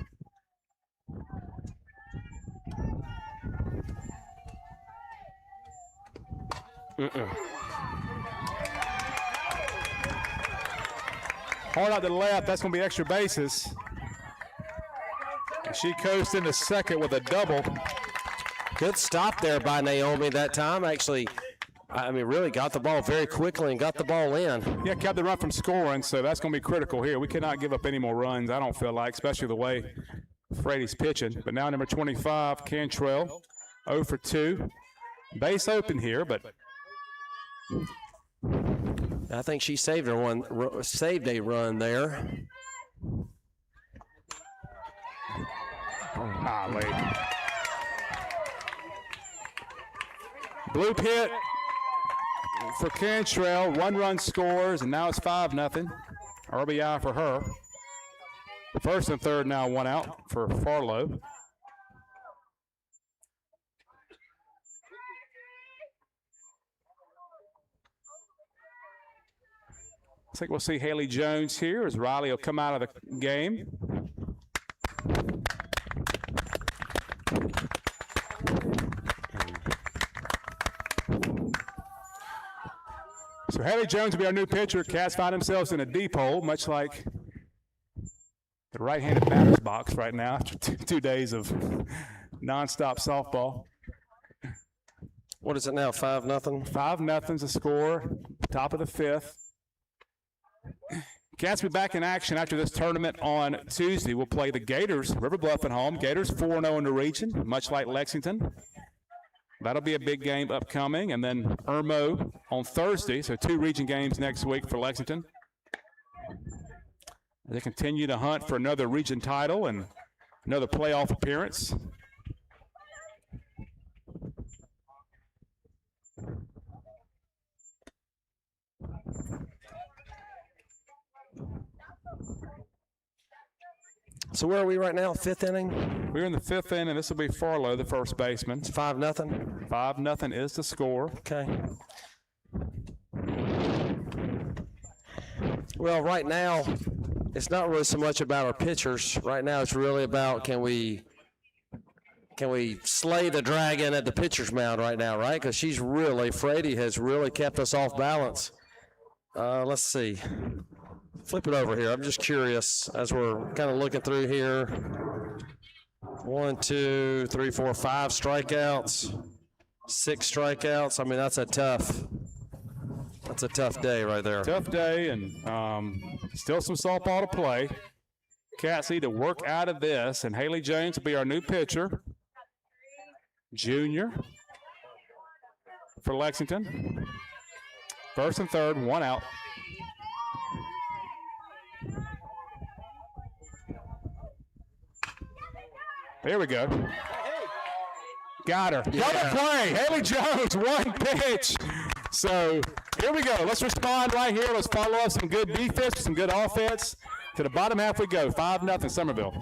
Hard out to the left. That's going to be extra bases. She coasted into second with a double. Good stop there by Naomi that time. Actually, I mean, really got the ball very quickly and got the ball in. Yeah, kept the run from scoring, so that's going to be critical here. We cannot give up any more runs, I don't feel like, especially the way Frady's pitching. But now number 25, Cantrell, 0 for 2. Base open here, but I think she saved a run there. Late. Blue hit for Cantrell. 1 run scores, and now it's 5-0. RBI for her. First and third now 1 out for Farlow. I think we'll see Haley Jones here as Riley will come out of the game. So Haley Jones will be our new pitcher. Cats find themselves in a deep hole, much like the right-handed batter's box right now after 2 days of nonstop softball. What is it now, 5-0? 5-0's the score, top of the 5th. Cats will be back in action after this tournament on Tuesday. We'll play the Gators, River Bluff at home. Gators 4-0 in the region, much like Lexington. That'll be a big game upcoming. And then Irmo on Thursday, so 2 region games next week for Lexington. They continue to hunt for another region title and another playoff appearance. So where are we right now? 5th inning? We're in the 5th inning. This will be Farlow, the first baseman. It's 5-0? 5-0 is the score. Okay. Well, right now, it's not really so much about our pitchers. Right now, it's really about can we slay the dragon at the pitcher's mound right now, right? Because Frady has really kept us off balance. Let's see. Flip it over here. I'm just curious as we're kind of looking through here. 1, 2, 3, 4, 5 strikeouts, 6 strikeouts. I mean, that's a tough day right there. Tough day, and still some softball to play. Cats need to work out of this, and Haley Jones will be our new pitcher. Junior for Lexington. First and third, 1 out. There we go. Got her. Yeah. What a play. Haley Jones, 1 pitch. So here we go. Let's respond right here. Let's follow up some good defense, some good offense. To the bottom half we go. 5-0 Summerville.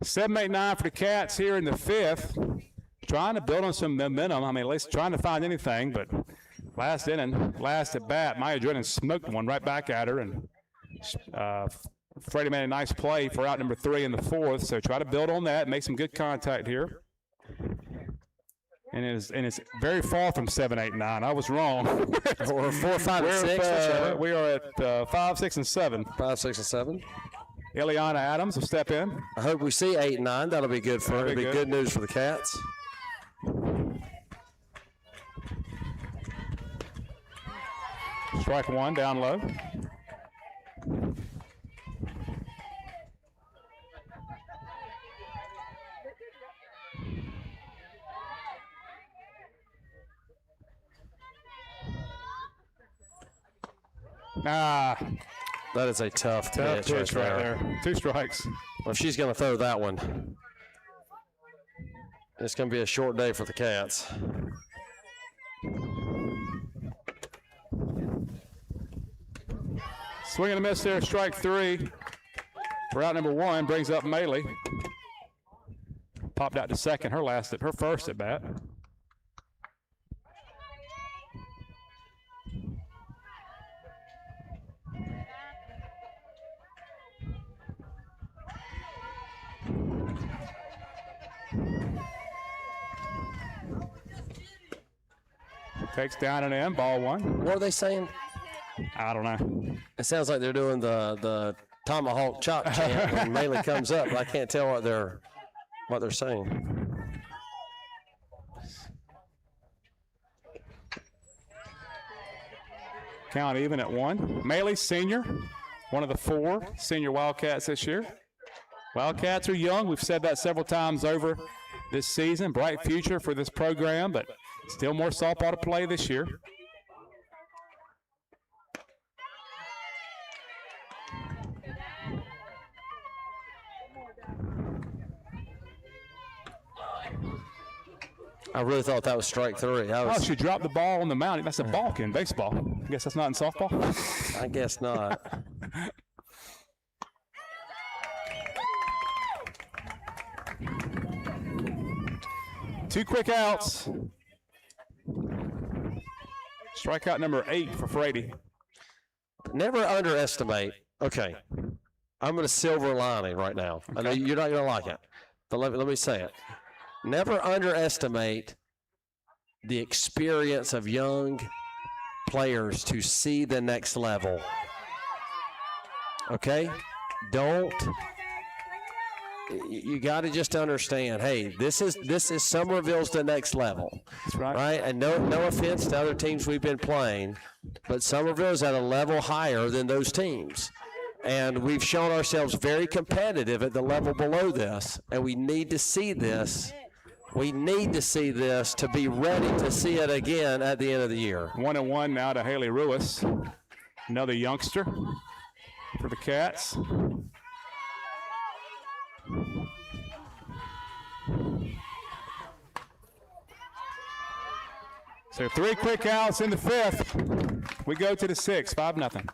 Seven, 8, 9 for the Cats here in the 5th. Trying to build on some momentum. I mean, at least trying to find anything, but last inning, last at bat, Maya Jordan smoked one right back at her, and Freddie made a nice play for out number 3 in the 4th. So try to build on that, make some good contact here. And it's very far from 7, 8, 9. I was wrong. Or 4, 5, and 6. We are at 5, 6, and 7. 5, 6, and 7. Eliana Adams will step in. I hope we see 8 and 9. That'll be good for it. It'll be good news for the Cats. Strike 1 down low. That is a tough pitch right there. 2 strikes. Well, if she's going to throw that one, it's going to be a short day for the Cats. Swing and a miss there, strike 3. For out number 1, brings up Maley. Popped out to second, her first at bat. Fakes down and in, ball one. What are they saying? I don't know. It sounds like they're doing the tomahawk chop chant when Maley comes up, but I can't tell what they're saying. Count even at 1. Maley, senior, one of the 4 senior Wildcats this year. Wildcats are young. We've said that several times over this season. Bright future for this program, but still more softball to play this year. I really thought that was strike 3. Oh, she dropped the ball on the mound. That's a balk in baseball. I guess that's not in softball. I guess not. Two quick outs. Strikeout number 8 for Frady. Never underestimate. Okay. I'm going to silver lining right now. Okay. I know you're not going to like it, but let me say it. Never underestimate the experience of young players to see the next level. Okay? You got to just understand, hey, this is Summerville's the next level. That's right. Right? And no offense to other teams we've been playing, but Summerville's at a level higher than those teams. And we've shown ourselves very competitive at the level below this, and we need to see this. We need to see this to be ready to see it again at the end of the year. 1-1 now to Haley Ruiz, another youngster for the Cats. So 3 quick outs in the 5th. We go to the 6th, 5-0.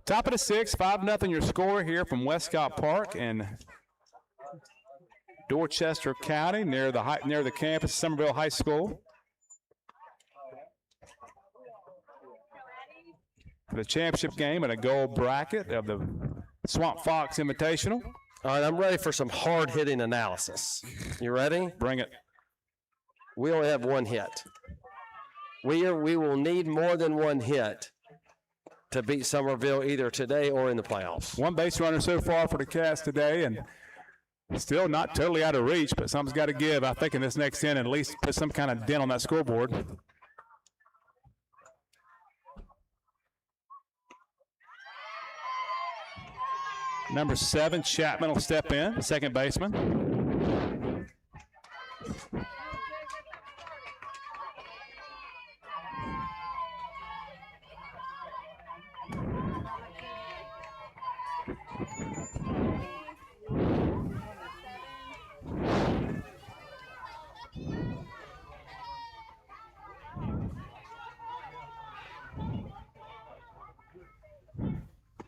Top of the 6th, 5-0 your score here from Westcott Park in Dorchester County near the campus of Summerville High School. For the championship game and a gold bracket of the Swamp Fox Invitational. All right, I'm ready for some hard-hitting analysis. You ready? Bring it. We only have 1 hit. We will need more than 1 hit to beat Summerville either today or in the playoffs. 1 base runner so far for the Cats today, and still not totally out of reach, but something's got to give, I think, in this next inning, at least put some kind of dent on that scoreboard. Number 7, Chapman will step in, second baseman.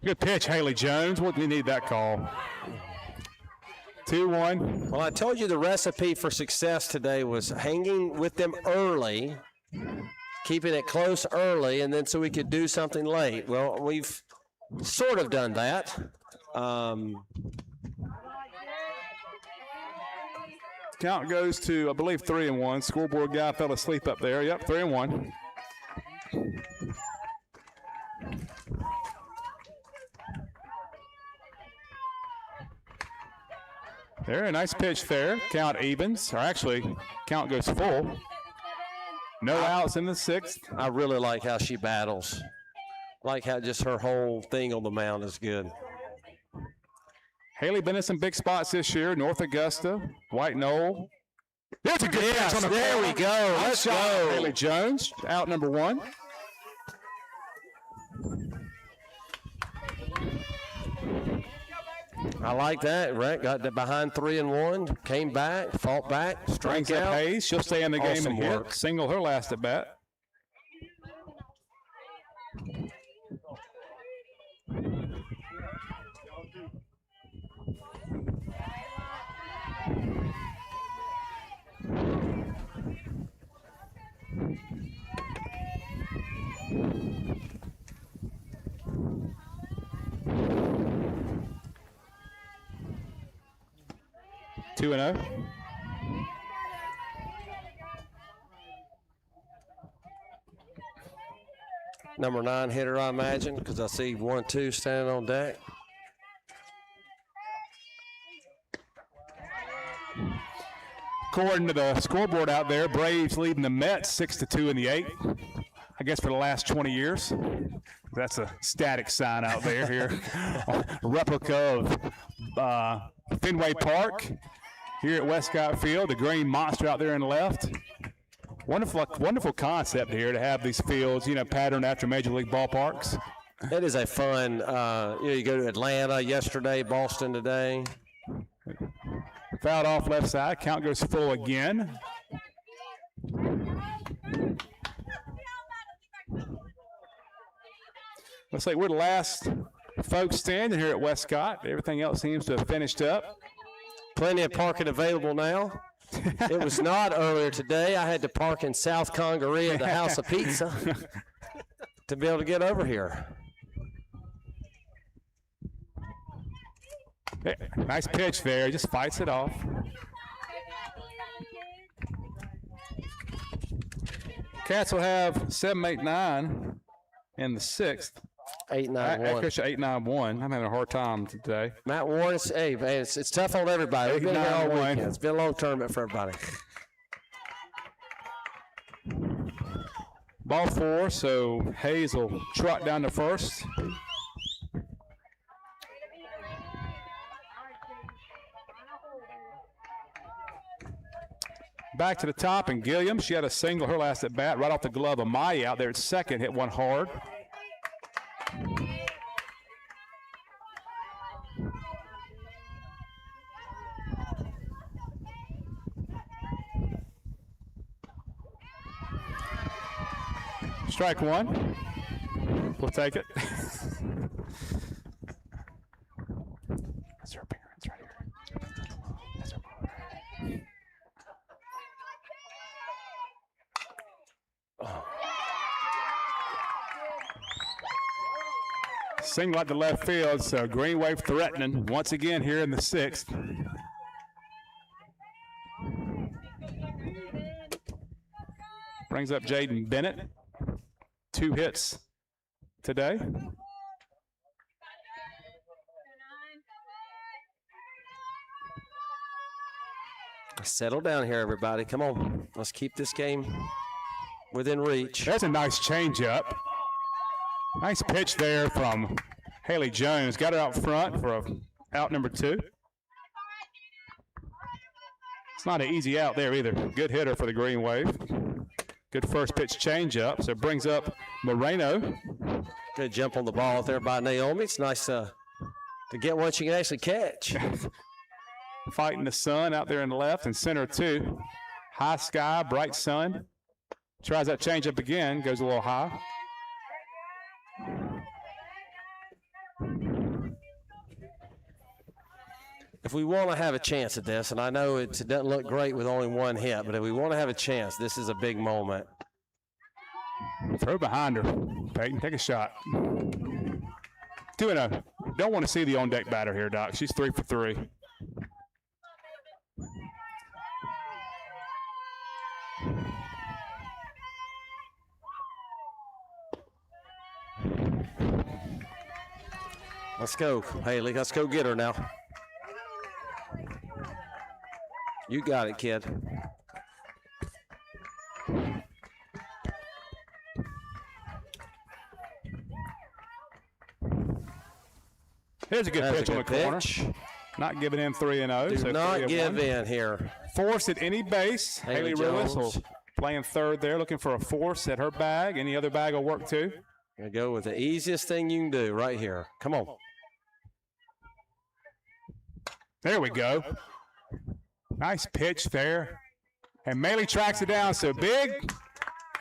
Good pitch, Haley Jones. What do you need that call? 2-1. Well, I told you the recipe for success today was hanging with them early, keeping it close early, and then so we could do something late. Well, we've sort of done that. Count goes to, I believe, 3-1. Scoreboard guy fell asleep up there. Yep, 3-1. There, a nice pitch there. Count evens, or actually, count goes full. No outs in the 6th. I really like how she battles. Like how just her whole thing on the mound is good. Haley been in some big spots this year. North Augusta, White Knoll. There's a good pitch on the there we go. Let's go. Haley Jones, out number 1. I like that. Right, got that behind 3-1, came back, fought back, strikes Brings up out. Hayes. She'll stay in the game Awesome and hit. work. Single her last at bat. Two and 0. Number 9 hitter, I imagine, because I see 1, 2 standing on deck. According to the scoreboard out there, Braves leading the Mets 6-2 in the 8th. I guess for the last 20 years. That's a static sign out there here. A replica of Fenway Park here at Westcott Field. The green monster out there in the left. Wonderful concept here to have these fields, patterned after Major League ballparks. It is a fun, you go to Atlanta yesterday, Boston today. Fouled off left side. Count goes full again. Looks like we're the last folks standing here at Westcott. Everything else seems to have finished up. Plenty of parking available now. It was not earlier today. I had to park in South Congaree at the House of Pizza to be able to get over here. Hey, nice pitch there. Just fights it off. Cats will have 7, 8, 9 in the 6th. 8-9-1. Actually, 8-9-1. I'm having a hard time today. Matt Warren, hey, man, it's tough on everybody. We've been here all 8-9-1. weekend. It's been a long tournament for everybody. Ball 4, so Hayes will trot down to first. Back to the top, and Gilliam, she had a single her last at bat right off the glove of Maya out there at second, hit one hard. Strike 1. We'll take it. That's her appearance right here. That's her appearance. Single out to left field, so Green Wave threatening once again here in the 6th. Brings up Jaden Bennett. 2 hits today. Settle down here, everybody. Come on. Let's keep this game within reach. That's a nice changeup. Nice pitch there from Haley Jones. Got her out front for out number 2. It's not an easy out there either. Good hitter for the Green Wave. Good first pitch changeup. So it brings up Moreno. Good jump on the ball there by Naomi. It's nice to get what you can actually catch. Fighting the sun out there in the left and center too. High sky, bright sun. Tries that changeup again, goes a little high. If we want to have a chance at this, and I know it doesn't look great with only 1 hit, but if we want to have a chance, this is a big moment. Throw behind her. Peyton, take a shot. 2-0. Don't want to see the on-deck batter here, Doc. She's 3 for 3. Let's go, Haley. Let's go get her now. You got it, kid. Here's a good pitch on the corner. Not giving in 3-0. Do so not give in here. Force at any base. Haley Lewis will playing third there, looking for a force at her bag. Any other bag will work too. Gonna go with the easiest thing you can do right here. Come on. There we go. Nice pitch there. And Maley tracks it down. So big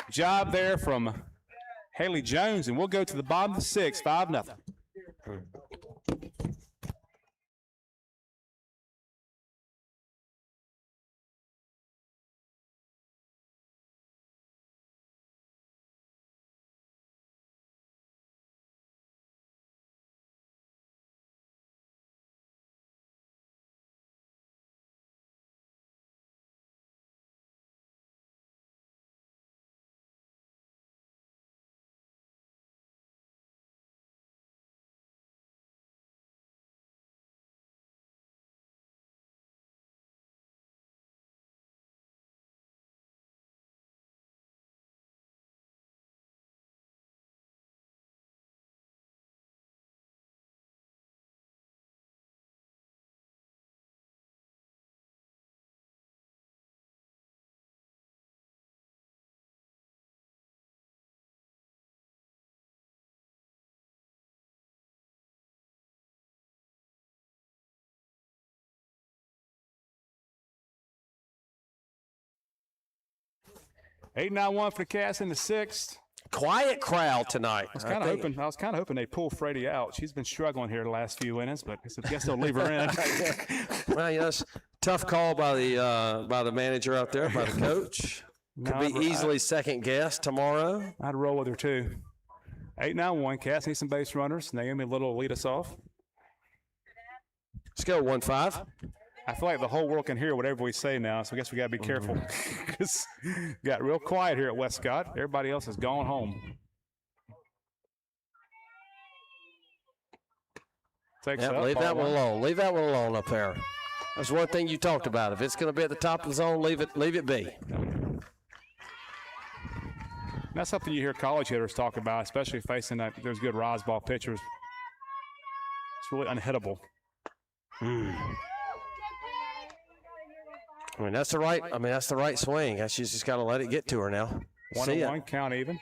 job there from Haley Jones. And we'll go to the bottom of the sixth, 5-0. Eight, 9-1 for the Cats in the sixth. Quiet crowd tonight. I was kind of hoping they'd pull Freddie out. She's been struggling here the last few innings, but I guess they'll leave her in. Well, yes, tough call by the manager out there, by the coach. Could be easily second guessed tomorrow. I'd roll with her too. 8-9-1. Cats need some base runners. Naomi Little will lead us off. Let's go 1-5. I feel like the whole world can hear whatever we say now, so I guess we got to be careful. Because got real quiet here at Westcott. Everybody else has gone home. Leave that one alone. Leave that one alone up there. That's one thing you talked about. If it's going to be at the top of the zone, leave it be. That's something you hear college hitters talk about, especially facing those good rise ball pitchers. It's really unhittable. I mean, that's the right swing. She's just got to let it get to her now. 1-1, count even.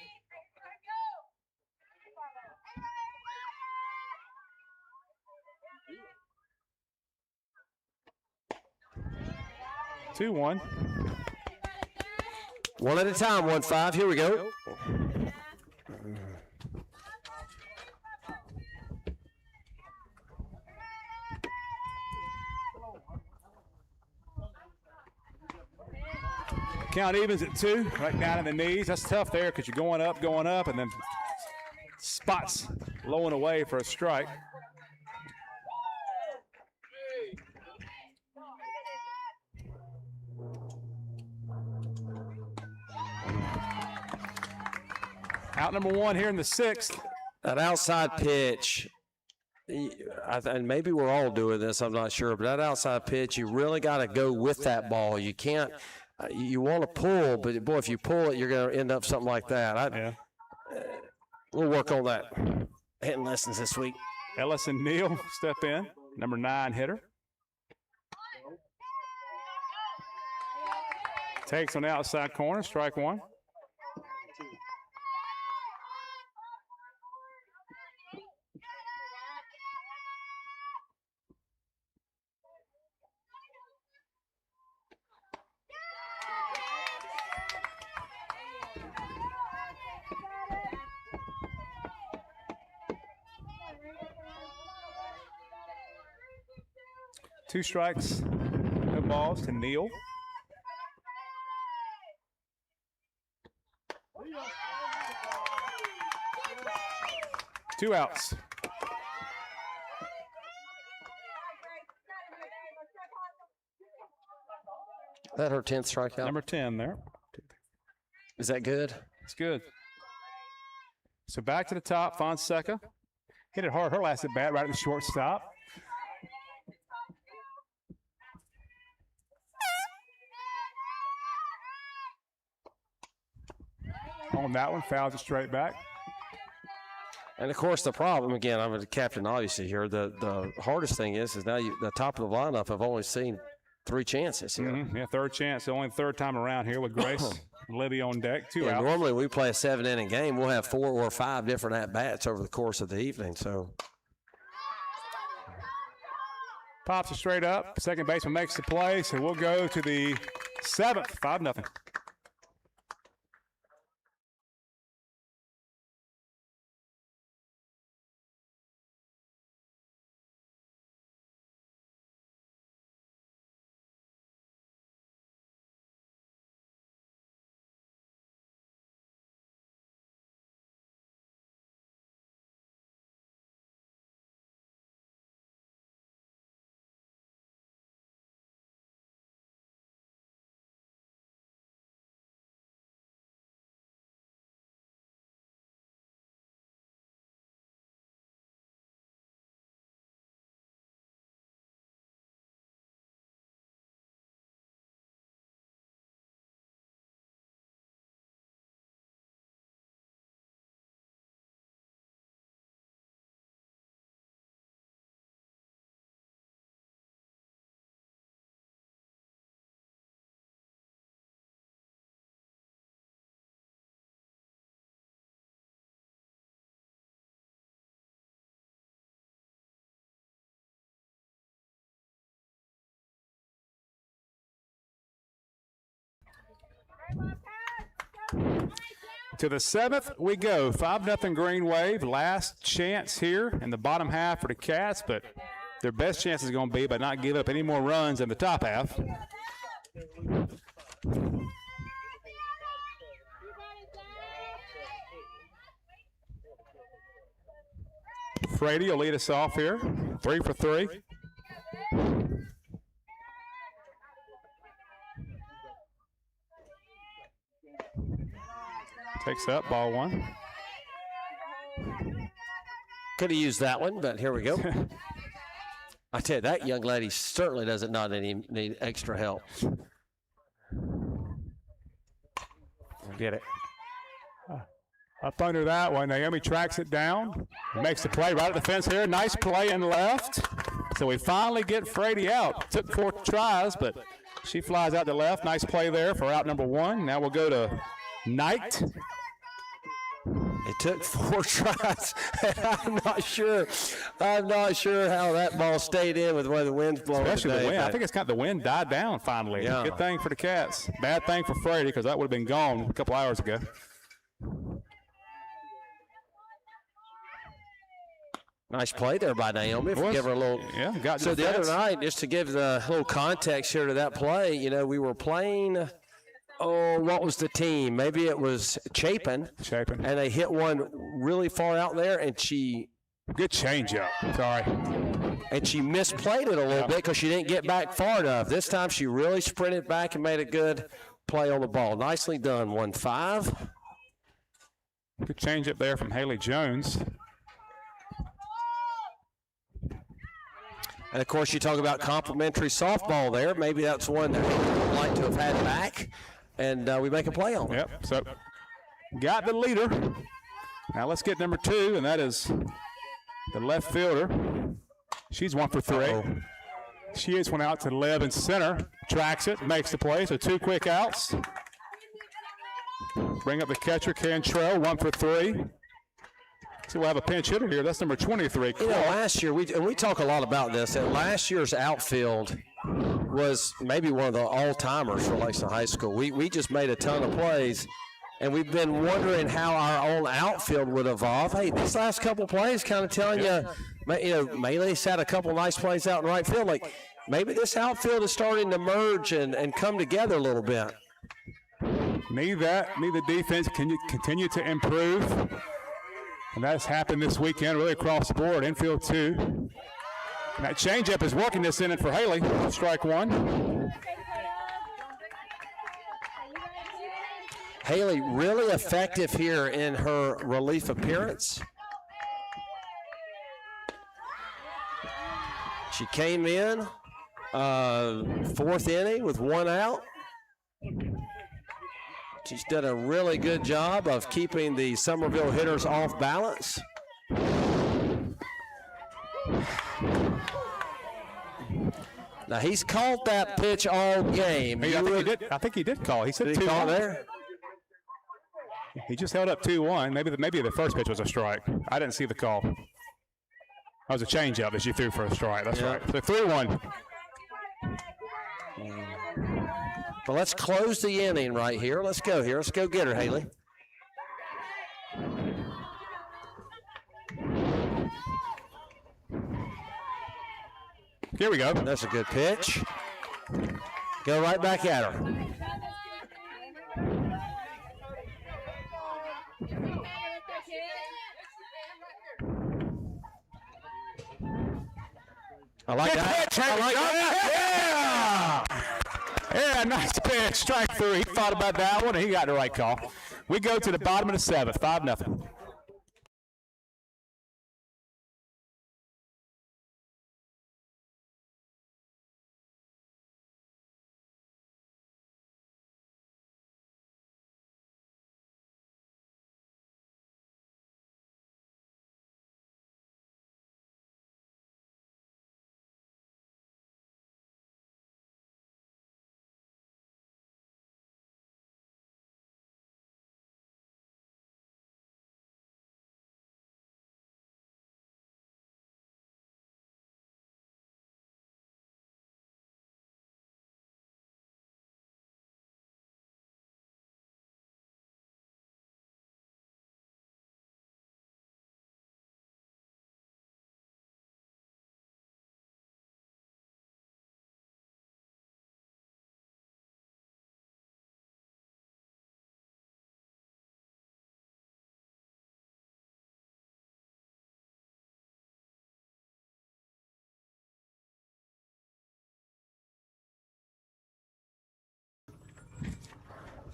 Two, 1. One at a time, 1-5. Here we go. Count evens at 2, right down in the knees. That's tough there because you're going up, and then spots low and away for a strike. Out number 1 here in the sixth. That outside pitch, and maybe we're all doing this, I'm not sure, but that outside pitch, you really got to go with that ball. You can't. You want to pull, but boy, if you pull it, you're going to end up something like that. We'll work on that. Hitting lessons this week. Ellison Neal step in, number 9 hitter. Takes on the outside corner, strike 1. Two strikes, no balls to Neal. Two outs. Is that her 10th strikeout? Number 10 there. Is that good? It's good. So back to the top, Fonseca. Hit it hard her last at bat right at the shortstop. on that one, fouls it straight back. And of course, the problem again, I'm the captain obviously here. The hardest thing is now the top of the lineup have only seen 3 chances here. Yeah, third chance, the only third time around here with Grace and Libby on deck, 2 outs. Normally we play a 7-inning game. We'll have 4 or 5 different at bats over the course of the evening. So pops it straight up. Second baseman makes the play, so we'll go to the 7th, 5-0. To the 7th we go. 5-0 Green Wave. Last chance here in the bottom half for the Cats, but their best chance is going to be by not giving up any more runs in the top half. Frady will lead us off here. 3 for 3. Takes up, ball 1. Could have used that one, but here we go. I tell you, that young lady certainly doesn't not need extra help. Get it. Up under that one, Naomi tracks it down, makes the play right at the fence here. Nice play in left. So we finally get Frady out. Took 4 tries, but she flies out to left. Nice play there for out number 1. Now we'll go to Knight. It took 4 tries. I'm not sure how that ball stayed in with the way the wind's blowing. Especially today, the wind. I think it's got the wind died down finally. Yeah. Good thing for the Cats. Bad thing for Frady because that would have been gone a couple hours ago. Nice play there by Naomi. If we give her a little. Yeah, got to so the fence. other night, just to give the little context here to that play, we were playing. Oh, what was the team? Maybe it was Chapin. Chapin. And they hit one really far out there, and she. Good changeup. Sorry. And she misplayed it a little bit because she didn't get back far enough. This time she really sprinted back and made a good play on the ball. Nicely done. 1-5. Good changeup there from Haley Jones. And, of course, you talk about complimentary softball there. Maybe that's one that we would like to have had back, and we make a play on it. Yep, so got the leader. Now let's get number 2, and that is the left fielder. She's 1 for 3. Uh-oh. She hits one out to the left and center, tracks it, makes the play, so 2 quick outs. Bring up the catcher, Cantrell, 1 for 3. So we'll have a pinch hitter here. That's number 23. Last year, we talk a lot about this, that last year's outfield was maybe one of the all-timers for Lakeland High School. We just made a ton of plays, and we've been wondering how our own outfield would evolve. Hey, these last couple plays kind of telling you, Maylee's had a couple nice plays out in right field. Like, maybe this outfield is starting to merge and come together a little bit. Need that. Need the defense. Can you continue to improve? And that's happened this weekend really across the board. Infield 2. And that changeup is working this inning for Haley. Strike 1. Haley really effective here in her relief appearance. She came in 4th inning with 1 out. She's done a really good job of keeping the Summerville hitters off balance. Now, he's called that pitch all game. I think he did call. He said Did he 2-1 call there? He just held up 2-1. Maybe the first pitch was a strike. I didn't see the call. That was a changeup that you threw for a strike. That's right. So 3-1. Well, let's close the inning right here. Let's go here. Let's go get her, Haley. Here we go. That's a good pitch. Go right back at her. I like that. I like that. Yeah, nice pitch. Strike 3. He thought about that one, and he got the right call. We go to the bottom of the 7th, 5-0.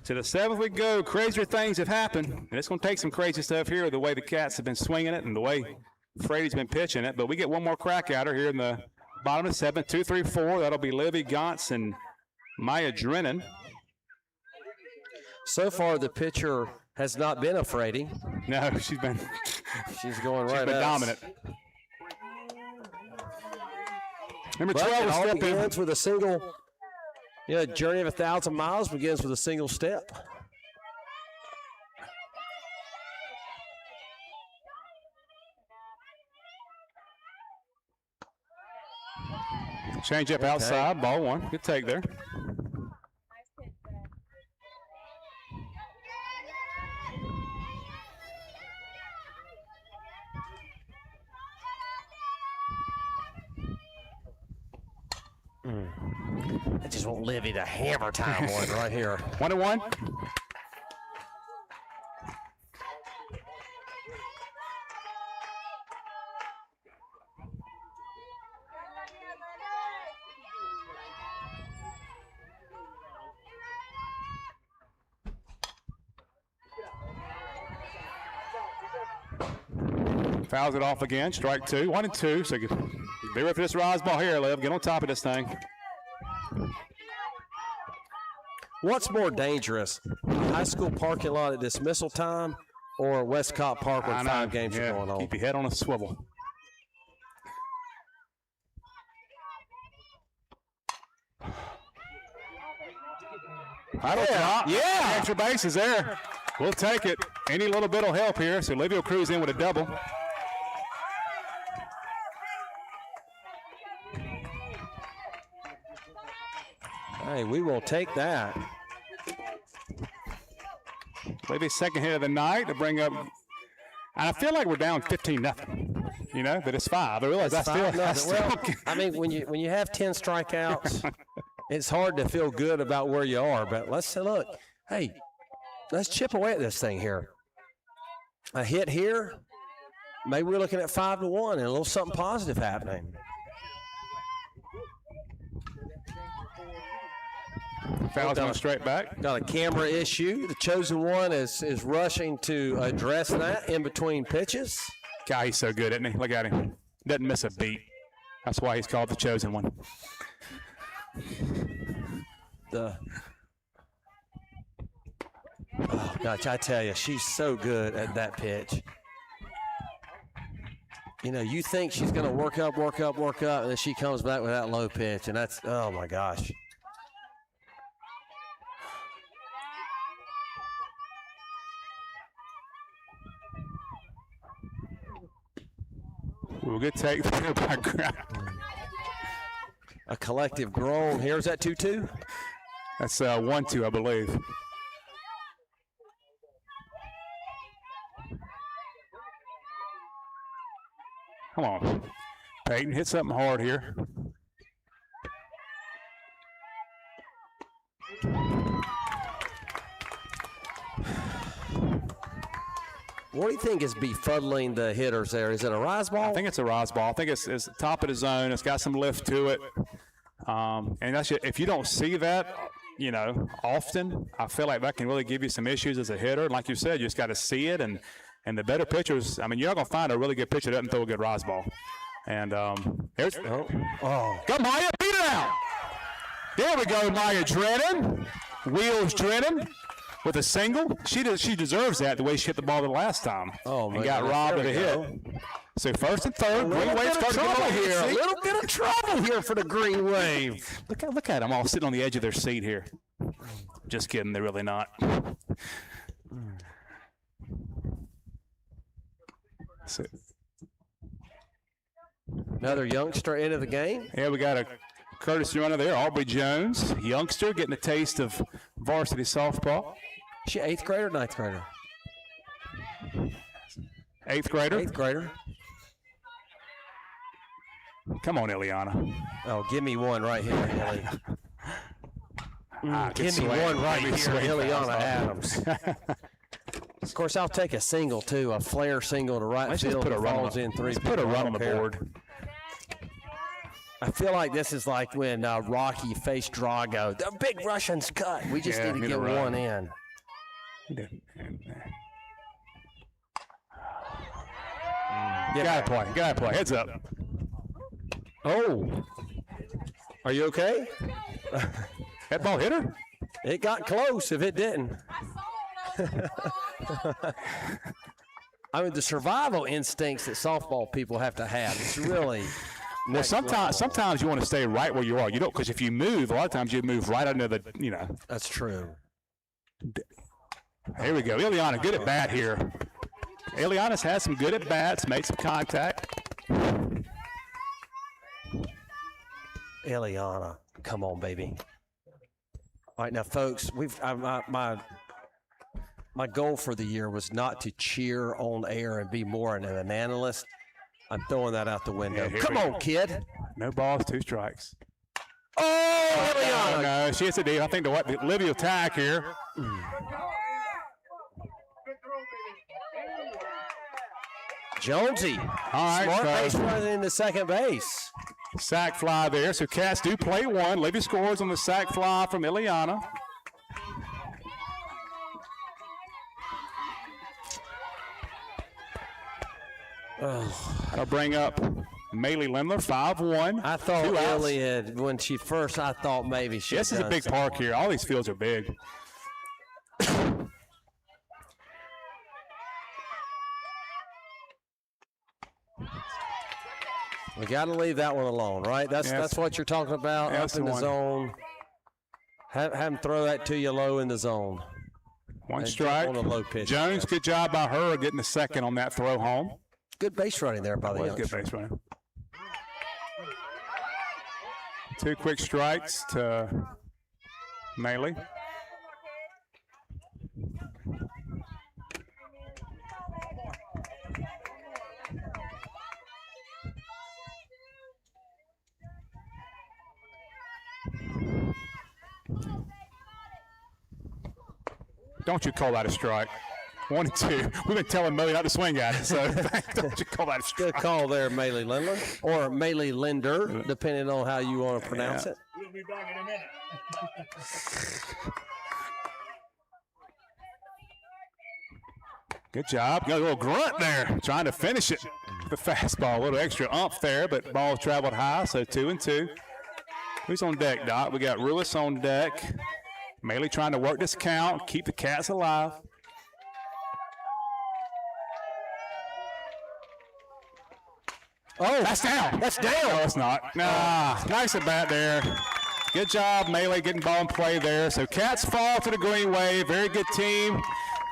To the 7th we go. Crazier things have happened. And it's going to take some crazy stuff here, the way the Cats have been swinging it and the way Frady's been pitching it. But we get one more crack at her here in the bottom of the 7th. 2, 3, 4. That'll be Livy Gantz and Maya Drennan. So far, the pitcher has not been a Frady. No, she's been dominant. Number 12 it all will step in. begins with a single. Yeah, journey of 1,000 miles begins with a single step. Change up outside, ball 1. Good take there. I just want Livy to hammer time one right here. 1-1. Fouls it off again. Strike 2. 1-2. So be ready for this rise ball here, Liv. Get on top of this thing. What's more dangerous, a high school parking lot at dismissal time or Westcott Park when 5 games are going on? Keep your head on a swivel. Extra base is there. We'll take it. Any little bit will help here. So Livy will cruise in with a double. Hey, we will take that. Livy's second hit of the night to bring up. And I feel like we're down 15-0. You know, but it's 5. I realize that's still. Well, I mean, when you have 10 strikeouts, it's hard to feel good about where you are. But let's look. Hey, let's chip away at this thing here. A hit here. Maybe we're looking at 5-1 and a little something positive happening. Foul's going straight back. Got a camera issue. The chosen one is rushing to address that in between pitches. God, he's so good, isn't he? Look at him. Doesn't miss a beat. That's why he's called the chosen one. gosh, I tell you, she's so good at that pitch. You know, you think she's going to work up, and then she comes back with that low pitch, and that's, oh, my gosh. We'll get take there by ground. A collective groan. Here's that 2-2. That's 1-2, I believe. Come on. Peyton, hit something hard here. What do you think is befuddling the hitters there? Is it a rise ball? I think it's a rise ball. I think it's top of the zone. It's got some lift to it. And that's just, if you don't see that, you know, often, I feel like that can really give you some issues as a hitter. Like you said, you just got to see it. And the better pitchers, I mean, you're not going to find a really good pitcher that doesn't throw a good rise ball. And there's, Oh. go Maya, beat it out. There we go, Maya Drennan. Wheels Drennan with a single. She deserves that the way she hit the ball the last time. Oh, and got robbed of a hit. So first and third, Green Wave starting to get over here. A little bit of trouble here for the Green Wave. Look at them all sitting on the edge of their seat here. Just kidding, they're really not. So, Another youngster into the game. yeah, we got a courtesy runner there, Aubrey Jones, youngster getting a taste of varsity softball. Is she 8th grader or 9th grader? 8th grader. 8th grader. Come on, Ileana. Oh, give me one right here, Hilly. Good Give me swing. one right Give me here, swing. Ileana Adams. Of course, I'll take a single, too, a flare single to right Let's just field put a that run on falls the, in 3 let's put a people. run I on the don't care. board. I feel like this is like when Rocky faced Drago. The big Russians cut. We just Yeah, need to need get a run. one in. Gotta play. Heads up. Oh. Are you okay? That ball hit her? It got close if it didn't. I mean, the survival instincts that softball people have to have. It's really. Well, sometimes you want to stay right where you are. You don't, because if you move, a lot of times you move right under the, you know. That's true. Here we go. Ileana, good at bat here. Ileana's had some good at bats, made some contact. Ileana, come on, baby. All right, now, folks, my goal for the year was not to cheer on air and be more an analyst. I'm throwing that out the window. Yeah, here Come we on, go. kid. No balls, 2 strikes. Oh, Ileana. No, she hits a deep. I think the Libby attack here. Jonesy. All right, Smart base so running into second base. sack fly there. So Cats do play one. Libby scores on the sack fly from Ileana. That'll bring up Maylee Lindler, 5-1. I thought 2 outs. Ellie had, when she first, I thought maybe she This is a big park here. All these fields are big. We got to leave that one alone, right? Yes. That's what you're talking about, Yeah, up that's in the the one. zone. Have him throw that to you low in the zone. One And strike. jump on a low pitch. Jones, good job by her getting the second on that throw home. Good base running there by the Was good youngster. base running. 2 quick strikes to Maylee. Don't you call that a strike. 1 and 2. We've been telling Millie not to swing at it, so don't you call that a strike. Good call there, Maylee Lindler, or Maylee Linder, depending on how you want to pronounce Yeah. it. We'll be back in a minute. Good job. Got a little grunt there, trying to finish it. The fastball, a little extra umph there, but ball traveled high, so 2 and 2. Who's on deck, Doc? We got Ruiz on deck. Maylee trying to work this count, keep the Cats alive. Oh, That's down. That's down. No, it's not. Nah, nice at bat there. Good job, Melee, getting ball in play there. So Cats fall to the green wave. Very good team.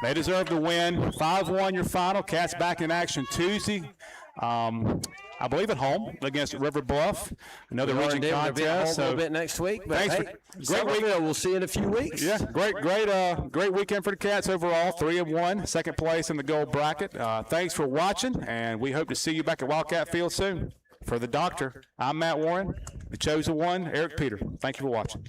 They deserve to win. 5-1 your final. Cats back in action Tuesday. I believe at home against River Bluff. Another region contest. A little bit next week. But Thanks hey, great week. We'll see you in a few weeks. Yeah, great weekend for the Cats overall. 3-1, second place in the gold bracket. Thanks for watching, and we hope to see you back at Wildcat Field soon. For the Doctor, I'm Matt Warren, the chosen one, Eric Peter. Thank you for watching.